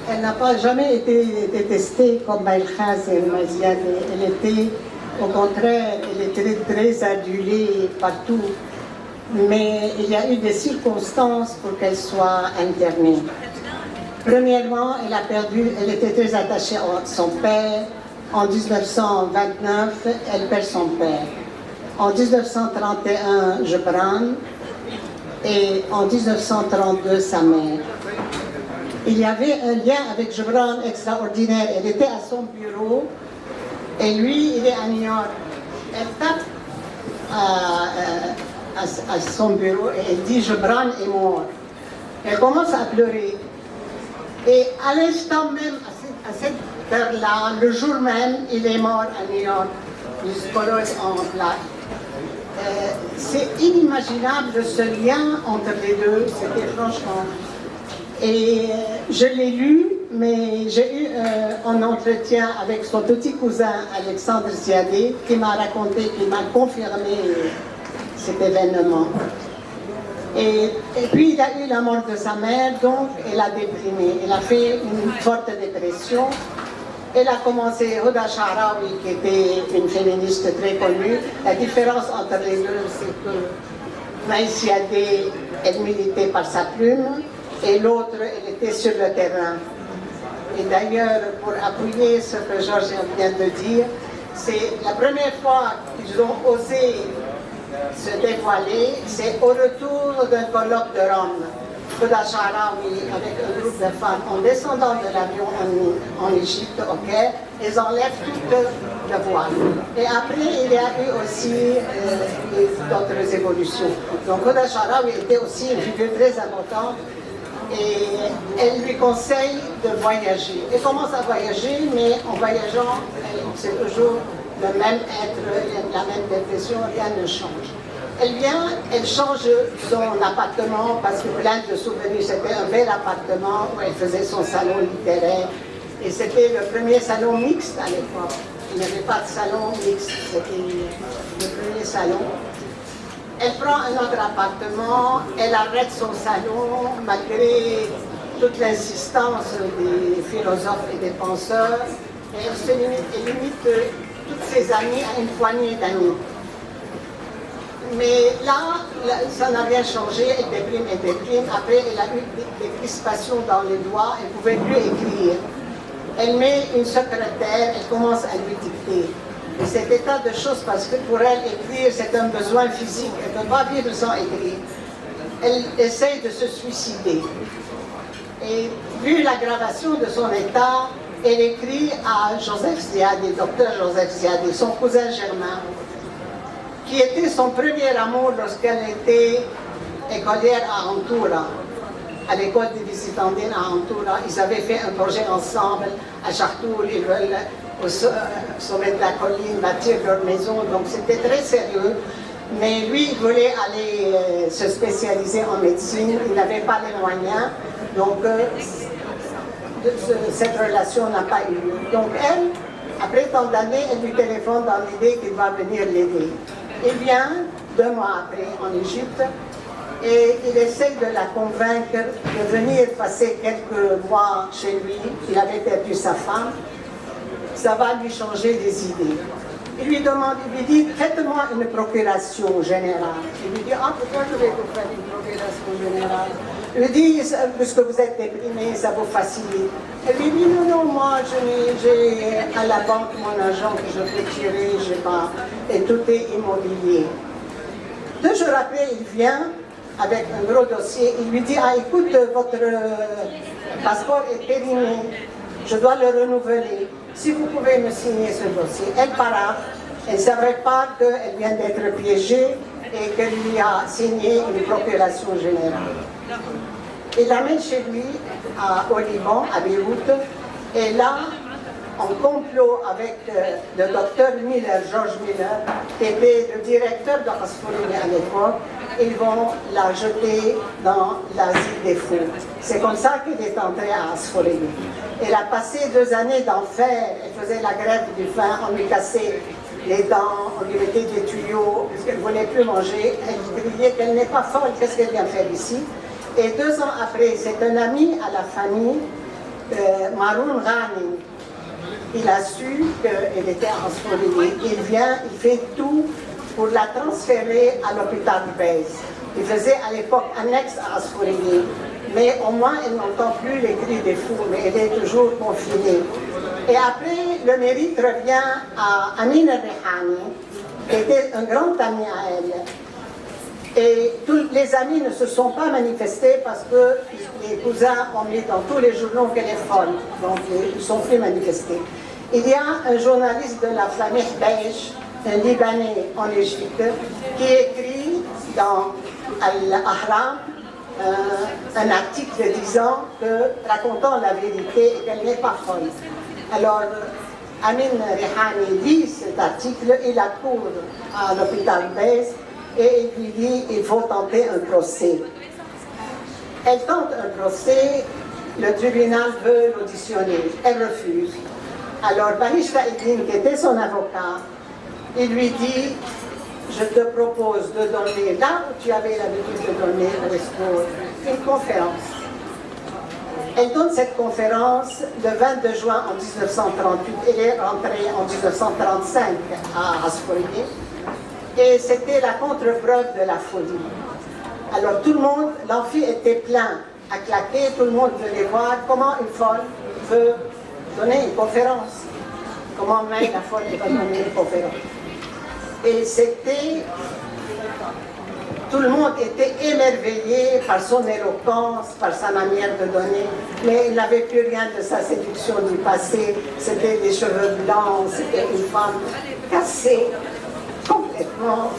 Elle n'a pas jamais été détestée comme Marie Khazen, Ziadé. Elle était, au contraire, elle était très adulée partout. Mais il y a eu des circonstances pour qu'elle soit internée. Premièrement, elle était très attachée à son père. En 1929, elle perd son père. En 1931, Gebran. Et en 1932, sa mère. Il y avait un lien avec Gebran extraordinaire. Elle était à son bureau et lui, il est à New York. Elle tape à son bureau et elle dit Gebran est mort. Elle commence à pleurer. Et à l'instant même, à cette heure-là, le jour même, il est mort à New York. Le colloque en plaque. C'est inimaginable ce lien entre les deux, c'était franchement. Et je l'ai lu, mais j'ai eu un entretien avec son petit cousin Alexandre Ziadé qui m'a raconté, qui m'a confirmé cet événement. Et puis il a eu la mort de sa mère, donc elle a déprimé. Elle a fait une forte dépression. Elle a commencé, Huda Sha'rawi, qui était une féministe très connue. La différence entre les deux, c'est que Maï Ziadé, elle militait par sa plume, et l'autre, elle était sur le terrain. Et d'ailleurs, pour appuyer ce que Georges vient de dire, c'est la première fois qu'ils ont osé se dévoiler, c'est au retour d'un colloque de Rome. Huda Sha'rawi, avec un groupe de femmes, en descendant de l'avion en Égypte, au Caire, elles enlèvent tout le voile. Et après, il y a eu aussi d'autres évolutions. Donc Huda Sha'rawi était aussi une figure très importante et elle lui conseille de voyager. Elle commence à voyager, mais en voyageant, c'est toujours le même être, la même dépression, rien ne change. Elle vient, elle change son appartement parce que plein de souvenirs, c'était un bel appartement où elle faisait son salon littéraire. Et c'était le premier salon mixte à l'époque. Il n'y avait pas de salon mixte, c'était le premier salon. Elle prend un autre appartement, elle arrête son salon malgré toute l'insistance des philosophes et des penseurs. Et elle limite toutes ses amies à une poignée d'amis. Mais là, ça n'a rien changé, elle déprime. Après, elle a eu des crispations dans les doigts, elle ne pouvait plus écrire. Elle met une secrétaire, elle commence à lui dicter. Et cet état de choses, parce que pour elle, écrire, c'est un besoin physique, elle ne peut pas vivre sans écrire. Elle essaye de se suicider. Et vu l'aggravation de son état, elle écrit à Joseph Ziadé, docteur Joseph Ziadé, son cousin germain, qui était son premier amour lorsqu'elle était écolière à Antoura, à l'école des visitandines à Antoura. Ils avaient fait un projet ensemble à Chartoul, ils veulent au sommet de la colline bâtir leur maison, donc c'était très sérieux. Mais lui, il voulait aller se spécialiser en médecine, il n'avait pas les moyens, donc cette relation n'a pas eu lieu. Donc elle, après tant d'années, elle lui téléphone dans l'idée qu'il va venir l'aider. Il vient 2 mois après en Égypte et il essaie de la convaincre de venir passer quelques mois chez lui. Il avait perdu sa femme. Ça va lui changer les idées. Il lui demande, il lui dit, faites-moi une procuration générale. Il lui dit, ah, pourquoi je vais vous faire une procuration générale? Il lui dit, puisque vous êtes déprimé, ça vous facilite. Elle lui dit, non, moi, j'ai à la banque mon argent que je peux tirer, je sais pas, et tout est immobilier. 2 jours après, il vient avec un gros dossier, il lui dit, ah, écoute, votre passeport est périmé, je dois le renouveler. Si vous pouvez me signer ce dossier. Elle part, elle ne savait pas qu'elle vient d'être piégée et qu'elle lui a signé une procuration générale. Il l'amène chez lui au Liban, à Beyrouth, et là, en complot avec le docteur Miller, George Miller, qui était le directeur de Asfourine à l'époque. Ils vont la jeter dans l'asile des fous. C'est comme ça qu'elle est entrée à Asfourine. Elle a passé 2 années d'enfer. Elle faisait la grève du faim, on lui cassait les dents, on lui mettait des tuyaux, parce qu'elle ne voulait plus manger. Elle criait qu'elle n'est pas folle, qu'est-ce qu'elle vient faire ici? Et 2 ans après, c'est un ami à la famille, Maroun Ghani. Il a su qu'elle était en Asfourine. Il vient, il fait tout pour la transférer à l'hôpital Beyz. Il faisait à l'époque annexe à Asfourine, mais au moins elle n'entend plus les cris des fous, mais elle est toujours confinée. Et après, le mérite revient à Amin al-Rihani, qui était un grand ami à elle. Et tous les amis ne se sont pas manifestés parce que les cousins ont mis dans tous les journaux qu'elle est folle, donc ils ne sont plus manifestés. Il y a un journaliste de la famille Daesh, un Libanais en Égypte, qui écrit dans Al-Ahram un article disant racontant la vérité et qu'elle n'est pas folle. Alors, Amin Rihani lit cet article, il accourt à l'hôpital Beyz et il lui dit il faut tenter un procès. Elle tente un procès, le tribunal veut l'auditionner, elle refuse. Alors, Bahish Faïdine, qui était son avocat, il lui dit je te propose de donner, là où tu avais l'habitude de donner au Espoir, une conférence. Elle donne cette conférence le 22 juin en 1938. Elle est rentrée en 1935 à Asfourine. Et c'était la contre-preuve de la folie. Alors tout le monde, l'amphi était plein à claquer, tout le monde venait voir comment une folle veut donner une conférence. Comment même la folle va donner une conférence. Et c'était... Tout le monde était émerveillé par son éloquence, par sa manière de donner, mais il n'avait plus rien de sa séduction du passé. C'était des cheveux blancs, c'était une femme cassée, complètement.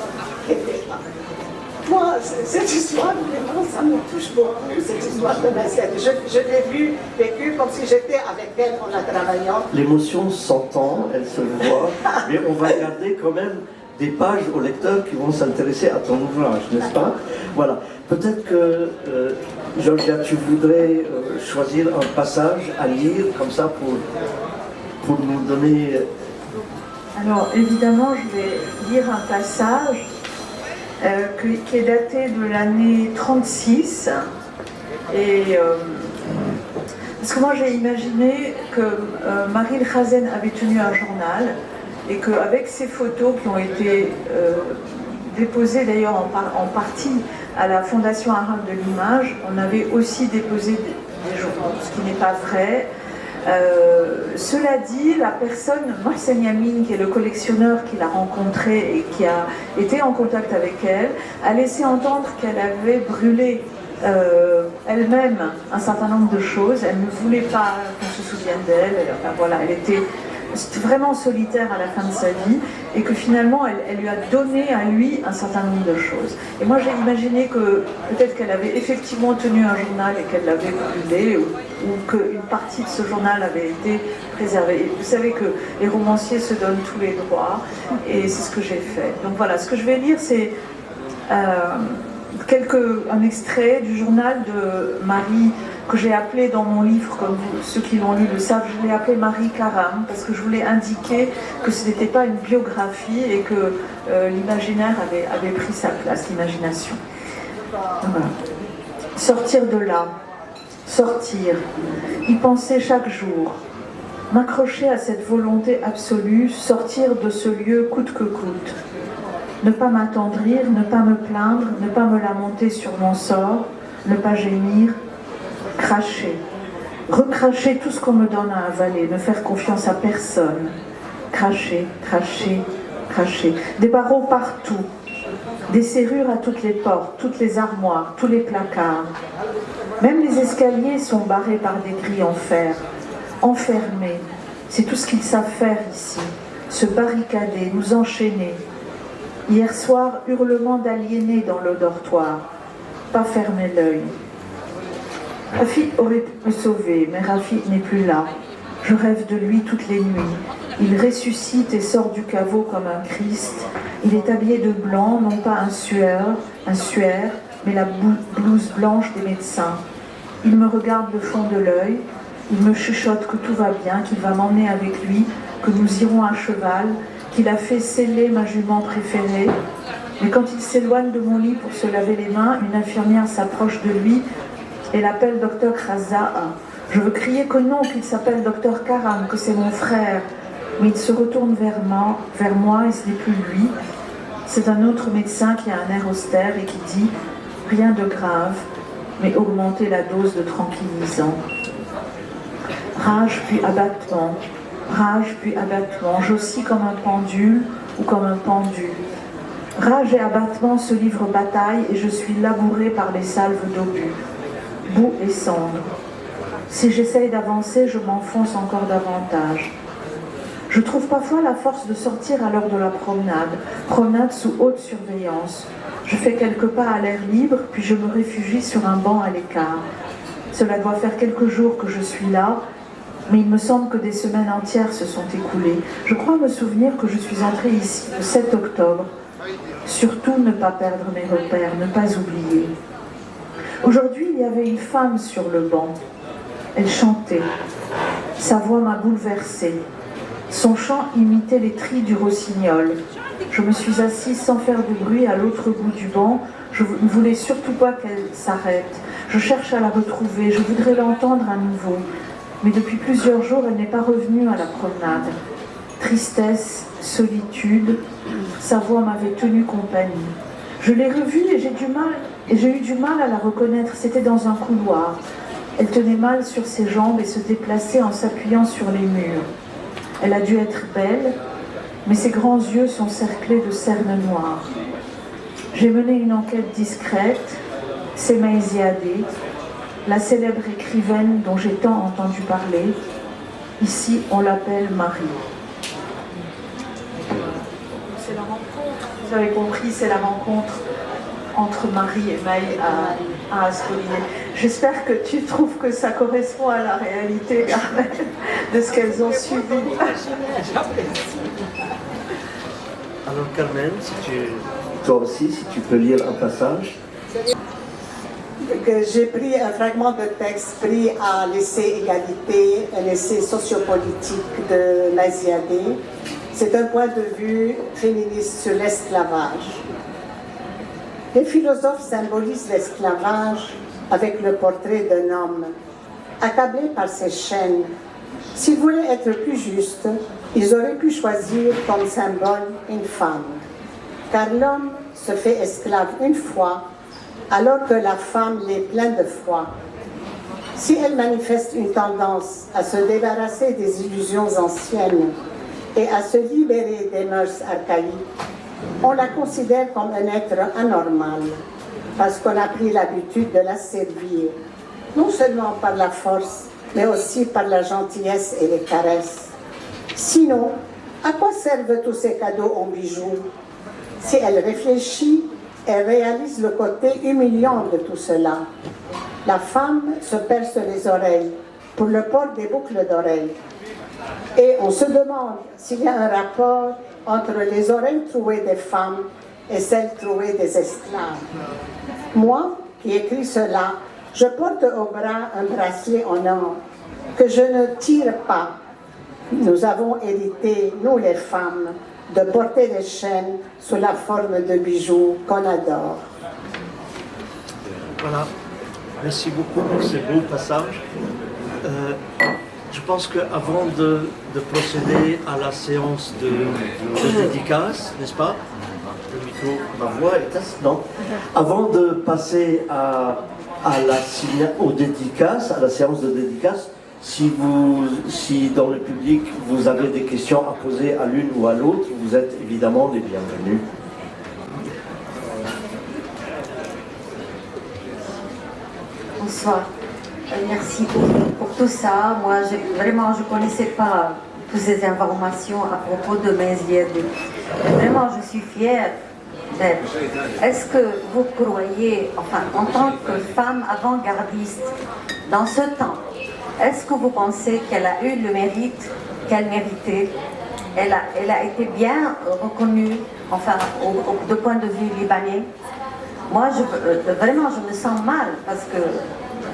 Moi, cette histoire, vraiment, ça me touche beaucoup, cette histoire de Massette. Je l'ai vécue comme si j'étais avec elle en la travaillant. L'émotion s'entend, elle se voit, mais on va garder quand même des pages aux lecteurs qui vont s'intéresser à ton ouvrage, n'est-ce pas? Voilà. Peut-être que, Georgia, tu voudrais choisir un passage à lire comme ça pour nous donner... Alors, évidemment, je vais lire un passage qui est daté de l'année 36. Et, parce que moi, j'ai imaginé que Marie Khazen avait tenu un journal et qu'avec ces photos qui ont été déposées d'ailleurs en partie à la Fondation arabe de l'image, on avait aussi déposé des journaux, ce qui n'est pas vrai. Cela dit, la personne, Mohsen Yamin, qui est le collectionneur qui l'a rencontrée et qui a été en contact avec elle, a laissé entendre qu'elle avait brûlé elle-même un certain nombre de choses. Elle ne voulait pas qu'on se souvienne d'elle. Enfin, voilà, elle était vraiment solitaire à la fin de sa vie et que finalement elle lui a donné à lui un certain nombre de choses. Et moi j'ai imaginé que peut-être qu'elle avait effectivement tenu un journal et qu'elle l'avait brûlé ou qu'une partie de ce journal avait été préservée. Et vous savez que les romanciers se donnent tous les droits et c'est ce que j'ai fait. Donc voilà, ce que je vais lire c'est un extrait du journal de Marie que j'ai appelé dans mon livre, comme ceux qui l'ont lu le savent, je l'ai appelé Marie Karam parce que je voulais indiquer que ce n'était pas une biographie et que l'imaginaire avait pris sa place, l'imagination. Voilà. Sortir de là, sortir, y penser chaque jour, m'accrocher à cette volonté absolue, sortir de ce lieu coûte que coûte. Ne pas m'attendrir, ne pas me plaindre, ne pas me lamenter sur mon sort, ne pas gémir, cracher, recracher tout ce qu'on me donne à avaler, ne faire confiance à personne, cracher, cracher, cracher, des barreaux partout, des serrures à toutes les portes, toutes les armoires, tous les placards. Même les escaliers sont barrés par des grilles en fer, enfermés. C'est tout ce qu'ils savent faire ici, se barricader, nous enchaîner. Hier soir, hurlement d'aliénés dans le dortoir, pas fermer l'œil. Rafi aurait pu me sauver, mais Rafi n'est plus là. Je rêve de lui toutes les nuits. Il ressuscite et sort du caveau comme un Christ. Il est habillé de blanc, non pas un suaire, mais la blouse blanche des médecins. Il me regarde le fond de l'œil. Il me chuchote que tout va bien, qu'il va m'emmener avec lui, que nous irons à cheval, qu'il a fait sceller ma jument préférée. Mais quand il s'éloigne de mon lit pour se laver les mains, une infirmière s'approche de lui et l'appelle docteur Krasaa. Je veux crier que non, qu'il s'appelle docteur Karam, que c'est mon frère. Mais il se retourne vers moi et ce n'est plus lui. C'est un autre médecin qui a un air austère et qui dit « Rien de grave, mais augmenter la dose de tranquillisant. » Rage puis abattement, j'oscille comme un pendule ou comme un pendu. Rage et abattement se livrent bataille et je suis labourée par les salves d'obus, boue et cendre. Si j'essaye d'avancer, je m'enfonce encore davantage. Je trouve parfois la force de sortir à l'heure de la promenade sous haute surveillance. Je fais quelques pas à l'air libre, puis je me réfugie sur un banc à l'écart. Cela doit faire quelques jours que je suis là, mais il me semble que des semaines entières se sont écoulées. Je crois me souvenir que je suis entrée ici le 7 octobre. Surtout ne pas perdre mes repères, ne pas oublier. Aujourd'hui, il y avait une femme sur le banc. Elle chantait. Sa voix m'a bouleversée. Son chant imitait les trilles du rossignol. Je me suis assise sans faire de bruit à l'autre bout du banc. Je ne voulais surtout pas qu'elle s'arrête. Je cherche à la retrouver. Je voudrais l'entendre à nouveau. Mais depuis plusieurs jours, elle n'est pas revenue à la promenade. Tristesse, solitude, sa voix m'avait tenu compagnie. Je l'ai revue et j'ai eu du mal à la reconnaître. C'était dans un couloir. Elle tenait mal sur ses jambes et se déplaçait en s'appuyant sur les murs. Elle a dû être belle, mais ses grands yeux sont cerclés de cernes noires. J'ai mené une enquête discrète. Semai Ziadé, la célèbre écrivaine dont j'ai tant entendu parler. Ici, on l'appelle Marie. C'est la rencontre, vous avez compris, c'est la rencontre entre Marie et Maï à Ascolier. J'espère que tu trouves que ça correspond à la réalité, Carmen, de ce qu'elles ont subi. Alors Carmen, toi aussi, si tu peux lire un passage. J'ai pris un fragment de texte pris à l'essai Égalité, un essai sociopolitique de Maziadé. C'est un point de vue féministe sur l'esclavage. Les philosophes symbolisent l'esclavage avec le portrait d'un homme, accablé par ses chaînes. S'ils voulaient être plus justes, ils auraient pu choisir comme symbole une femme. Car l'homme se fait esclave une fois, alors que la femme l'est pleine de foi. Si elle manifeste une tendance à se débarrasser des illusions anciennes et à se libérer des mœurs archaïques, on la considère comme un être anormal, parce qu'on a pris l'habitude de la servir, non seulement par la force, mais aussi par la gentillesse et les caresses. Sinon, à quoi servent tous ces cadeaux en bijoux? Si elle réfléchit, elle réalise le côté humiliant de tout cela. La femme se perce les oreilles pour le port des boucles d'oreilles. Et on se demande s'il y a un rapport entre les oreilles trouées des femmes et celles trouées des esclaves. Moi, qui écris cela, je porte au bras un bracelet en or que je ne tire pas. Nous avons hérité, nous les femmes, de porter des chaînes sous la forme de bijoux qu'on adore. Voilà, merci beaucoup pour ces beaux passages. Je pense qu'avant de procéder à la séance de dédicace, n'est-ce pas? Le micro, ma voix est non. Avant de passer aux dédicaces, à la séance de dédicace, si dans le public vous avez des questions à poser à l'une ou à l'autre, vous êtes évidemment les bienvenus. Bonsoir. Merci pour tout ça. Moi, je ne connaissais pas toutes ces informations à propos de mes yeux. Vraiment, je suis fière d'être. Est-ce que vous croyez, enfin, en tant que femme avant-gardiste, dans ce temps, est-ce que vous pensez qu'elle a eu le mérite qu'elle méritait? Elle a été bien reconnue, enfin, de point de vue libanais. Moi, vraiment, je me sens mal parce que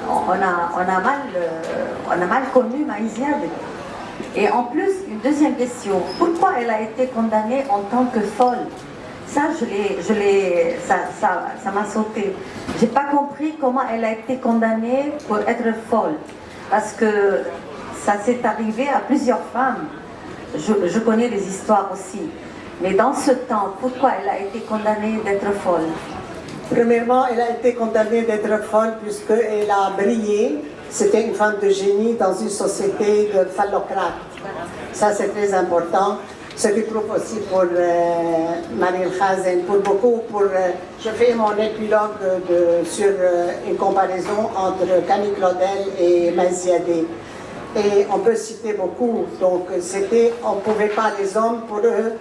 on a mal connu Maïziade. Et en plus, une deuxième question, pourquoi elle a été condamnée en tant que folle? Ça, ça m'a sauté. J'ai pas compris comment elle a été condamnée pour être folle. Parce que ça s'est arrivé à plusieurs femmes. Je connais les histoires aussi. Mais dans ce temps, pourquoi elle a été condamnée d'être folle? Premièrement, elle a été condamnée d'être folle puisqu'elle a brillé. C'était une femme de génie dans une société de phallocrates. Ça, c'est très important. Ce qui prouve aussi pour Marie Khazen, pour beaucoup. Je fais mon épilogue sur une comparaison entre Camille Claudel et Maïziade. Et on peut citer beaucoup. Donc, on ne pouvait pas, les hommes, pour eux,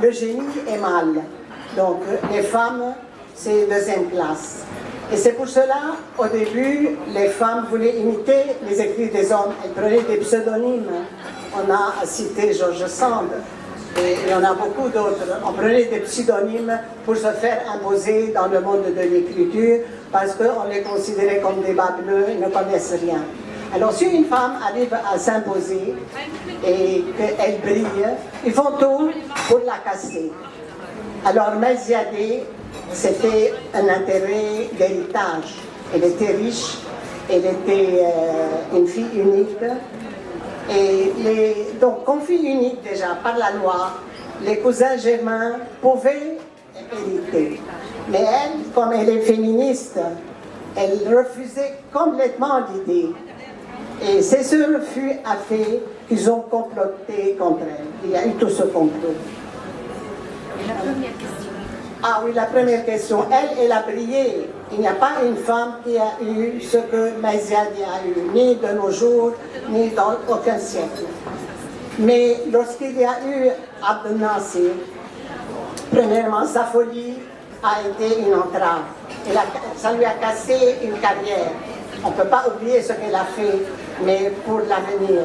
le génie est mal. Donc, les femmes, c'est deuxième classe. Et c'est pour cela, au début, les femmes voulaient imiter les écrits des hommes. Elles prenaient des pseudonymes. On a cité George Sand, et il y en a beaucoup d'autres. On prenait des pseudonymes pour se faire imposer dans le monde de l'écriture, parce qu'on les considérait comme des bas bleus, ils ne connaissent rien. Alors, si une femme arrive à s'imposer et qu'elle brille, ils font tout pour la casser. Alors, Maïziade, c'était un intérêt d'héritage. Elle était riche, elle était une fille unique. Et donc, comme fille unique déjà, par la loi, les cousins germains pouvaient hériter. Mais elle, comme elle est féministe, elle refusait complètement l'idée. Et c'est ce refus a fait qu'ils ont comploté contre elle. Il y a eu tout ce complot. Et la première question. Ah oui, la première question. Elle a brillé. Il n'y a pas une femme qui a eu ce que Maïziade a eu, ni de nos jours, ni dans aucun siècle. Mais lorsqu'il y a eu Abdel Nasser, premièrement, sa folie a été une entrave. Ça lui a cassé une carrière. On ne peut pas oublier ce qu'elle a fait, mais pour l'avenir.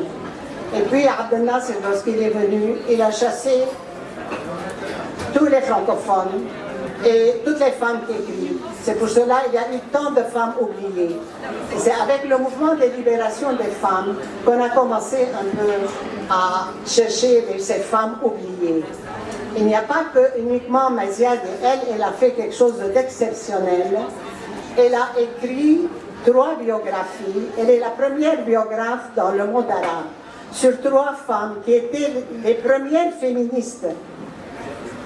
Et puis Abdel Nasser, lorsqu'il est venu, il a chassé tous les francophones et toutes les femmes qui écrivent. C'est pour cela qu'il y a eu tant de femmes oubliées. Et c'est avec le mouvement de libération des femmes qu'on a commencé un peu à chercher ces femmes oubliées. Il n'y a pas que uniquement Maïziade, elle a fait quelque chose d'exceptionnel. Elle a écrit 3 biographies. Elle est la première biographe dans le monde arabe sur 3 femmes qui étaient les premières féministes.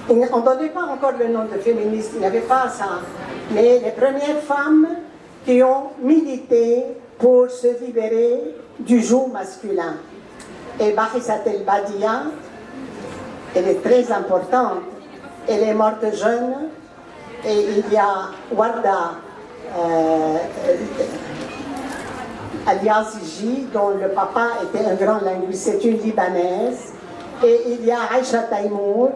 On ne donnait pas encore le nom de féministe, il n'y avait pas ça. Mais les premières femmes qui ont milité pour se libérer du joug masculin. Et Bahisat el-Badia, elle est très importante. Elle est morte jeune. Et il y a Warda Al-Yaziji, dont le papa était un grand linguiste, c'est une Libanaise. Et il y a Aïcha Taïmour,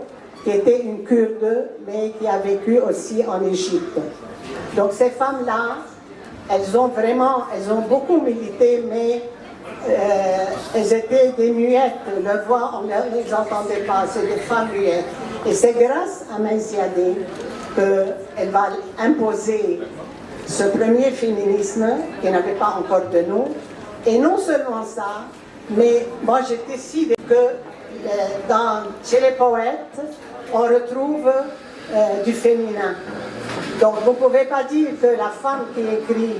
qui était une Kurde, mais qui a vécu aussi en Égypte. Donc ces femmes-là, elles ont beaucoup milité, mais elles étaient des muettes. Le voix, on ne les entendait pas, c'est des femmes muettes. Et c'est grâce à Maïziade qu'elle va imposer ce premier féminisme qui n'avait pas encore de nom. Et non seulement ça, mais moi j'étais si que chez les poètes, on retrouve du féminin. Donc vous ne pouvez pas dire que la femme qui écrit,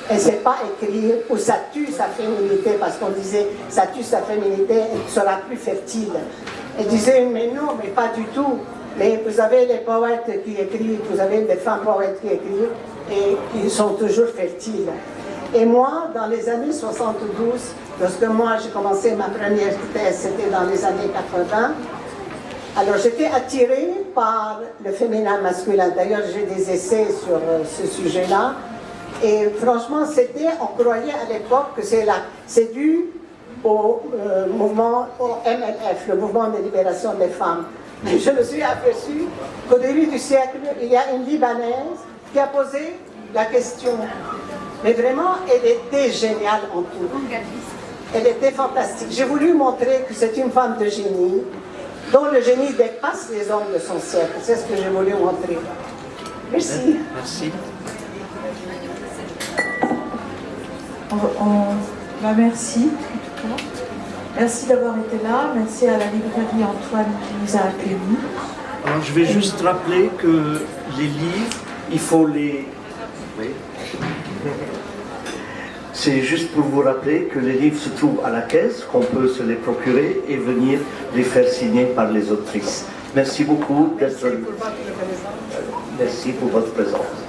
elle ne sait pas écrire, ou ça tue sa féminité, parce qu'on disait ça tue sa féminité, elle sera plus fertile. Elle disait mais non, mais pas du tout. Mais vous avez les poètes qui écrivent, vous avez des femmes poètes qui écrivent et qui sont toujours fertiles. Et moi, dans les années 72, lorsque moi j'ai commencé ma première thèse, c'était dans les années 80, alors j'étais attirée par le féminin masculin. D'ailleurs, j'ai des essais sur ce sujet-là. Et franchement, on croyait à l'époque que c'est dû au mouvement, au MLF, le mouvement de libération des femmes. Mais je me suis aperçue qu'au début du siècle, il y a une Libanaise qui a posé la question. Mais vraiment, elle était géniale en tout. Elle était fantastique. J'ai voulu montrer que c'est une femme de génie, dont le génie dépasse les hommes de son siècle. C'est ce que j'ai voulu montrer. Merci. Merci. Merci. En tout cas. Merci d'avoir été là. Merci à la librairie Antoine qui nous a accueillis. Alors, je vais juste rappeler que les livres, il faut les... Oui. C'est juste pour vous rappeler que les livres se trouvent à la caisse, qu'on peut se les procurer et venir les faire signer par les autrices. Merci beaucoup d'être... Merci pour votre présence. Merci pour votre présence.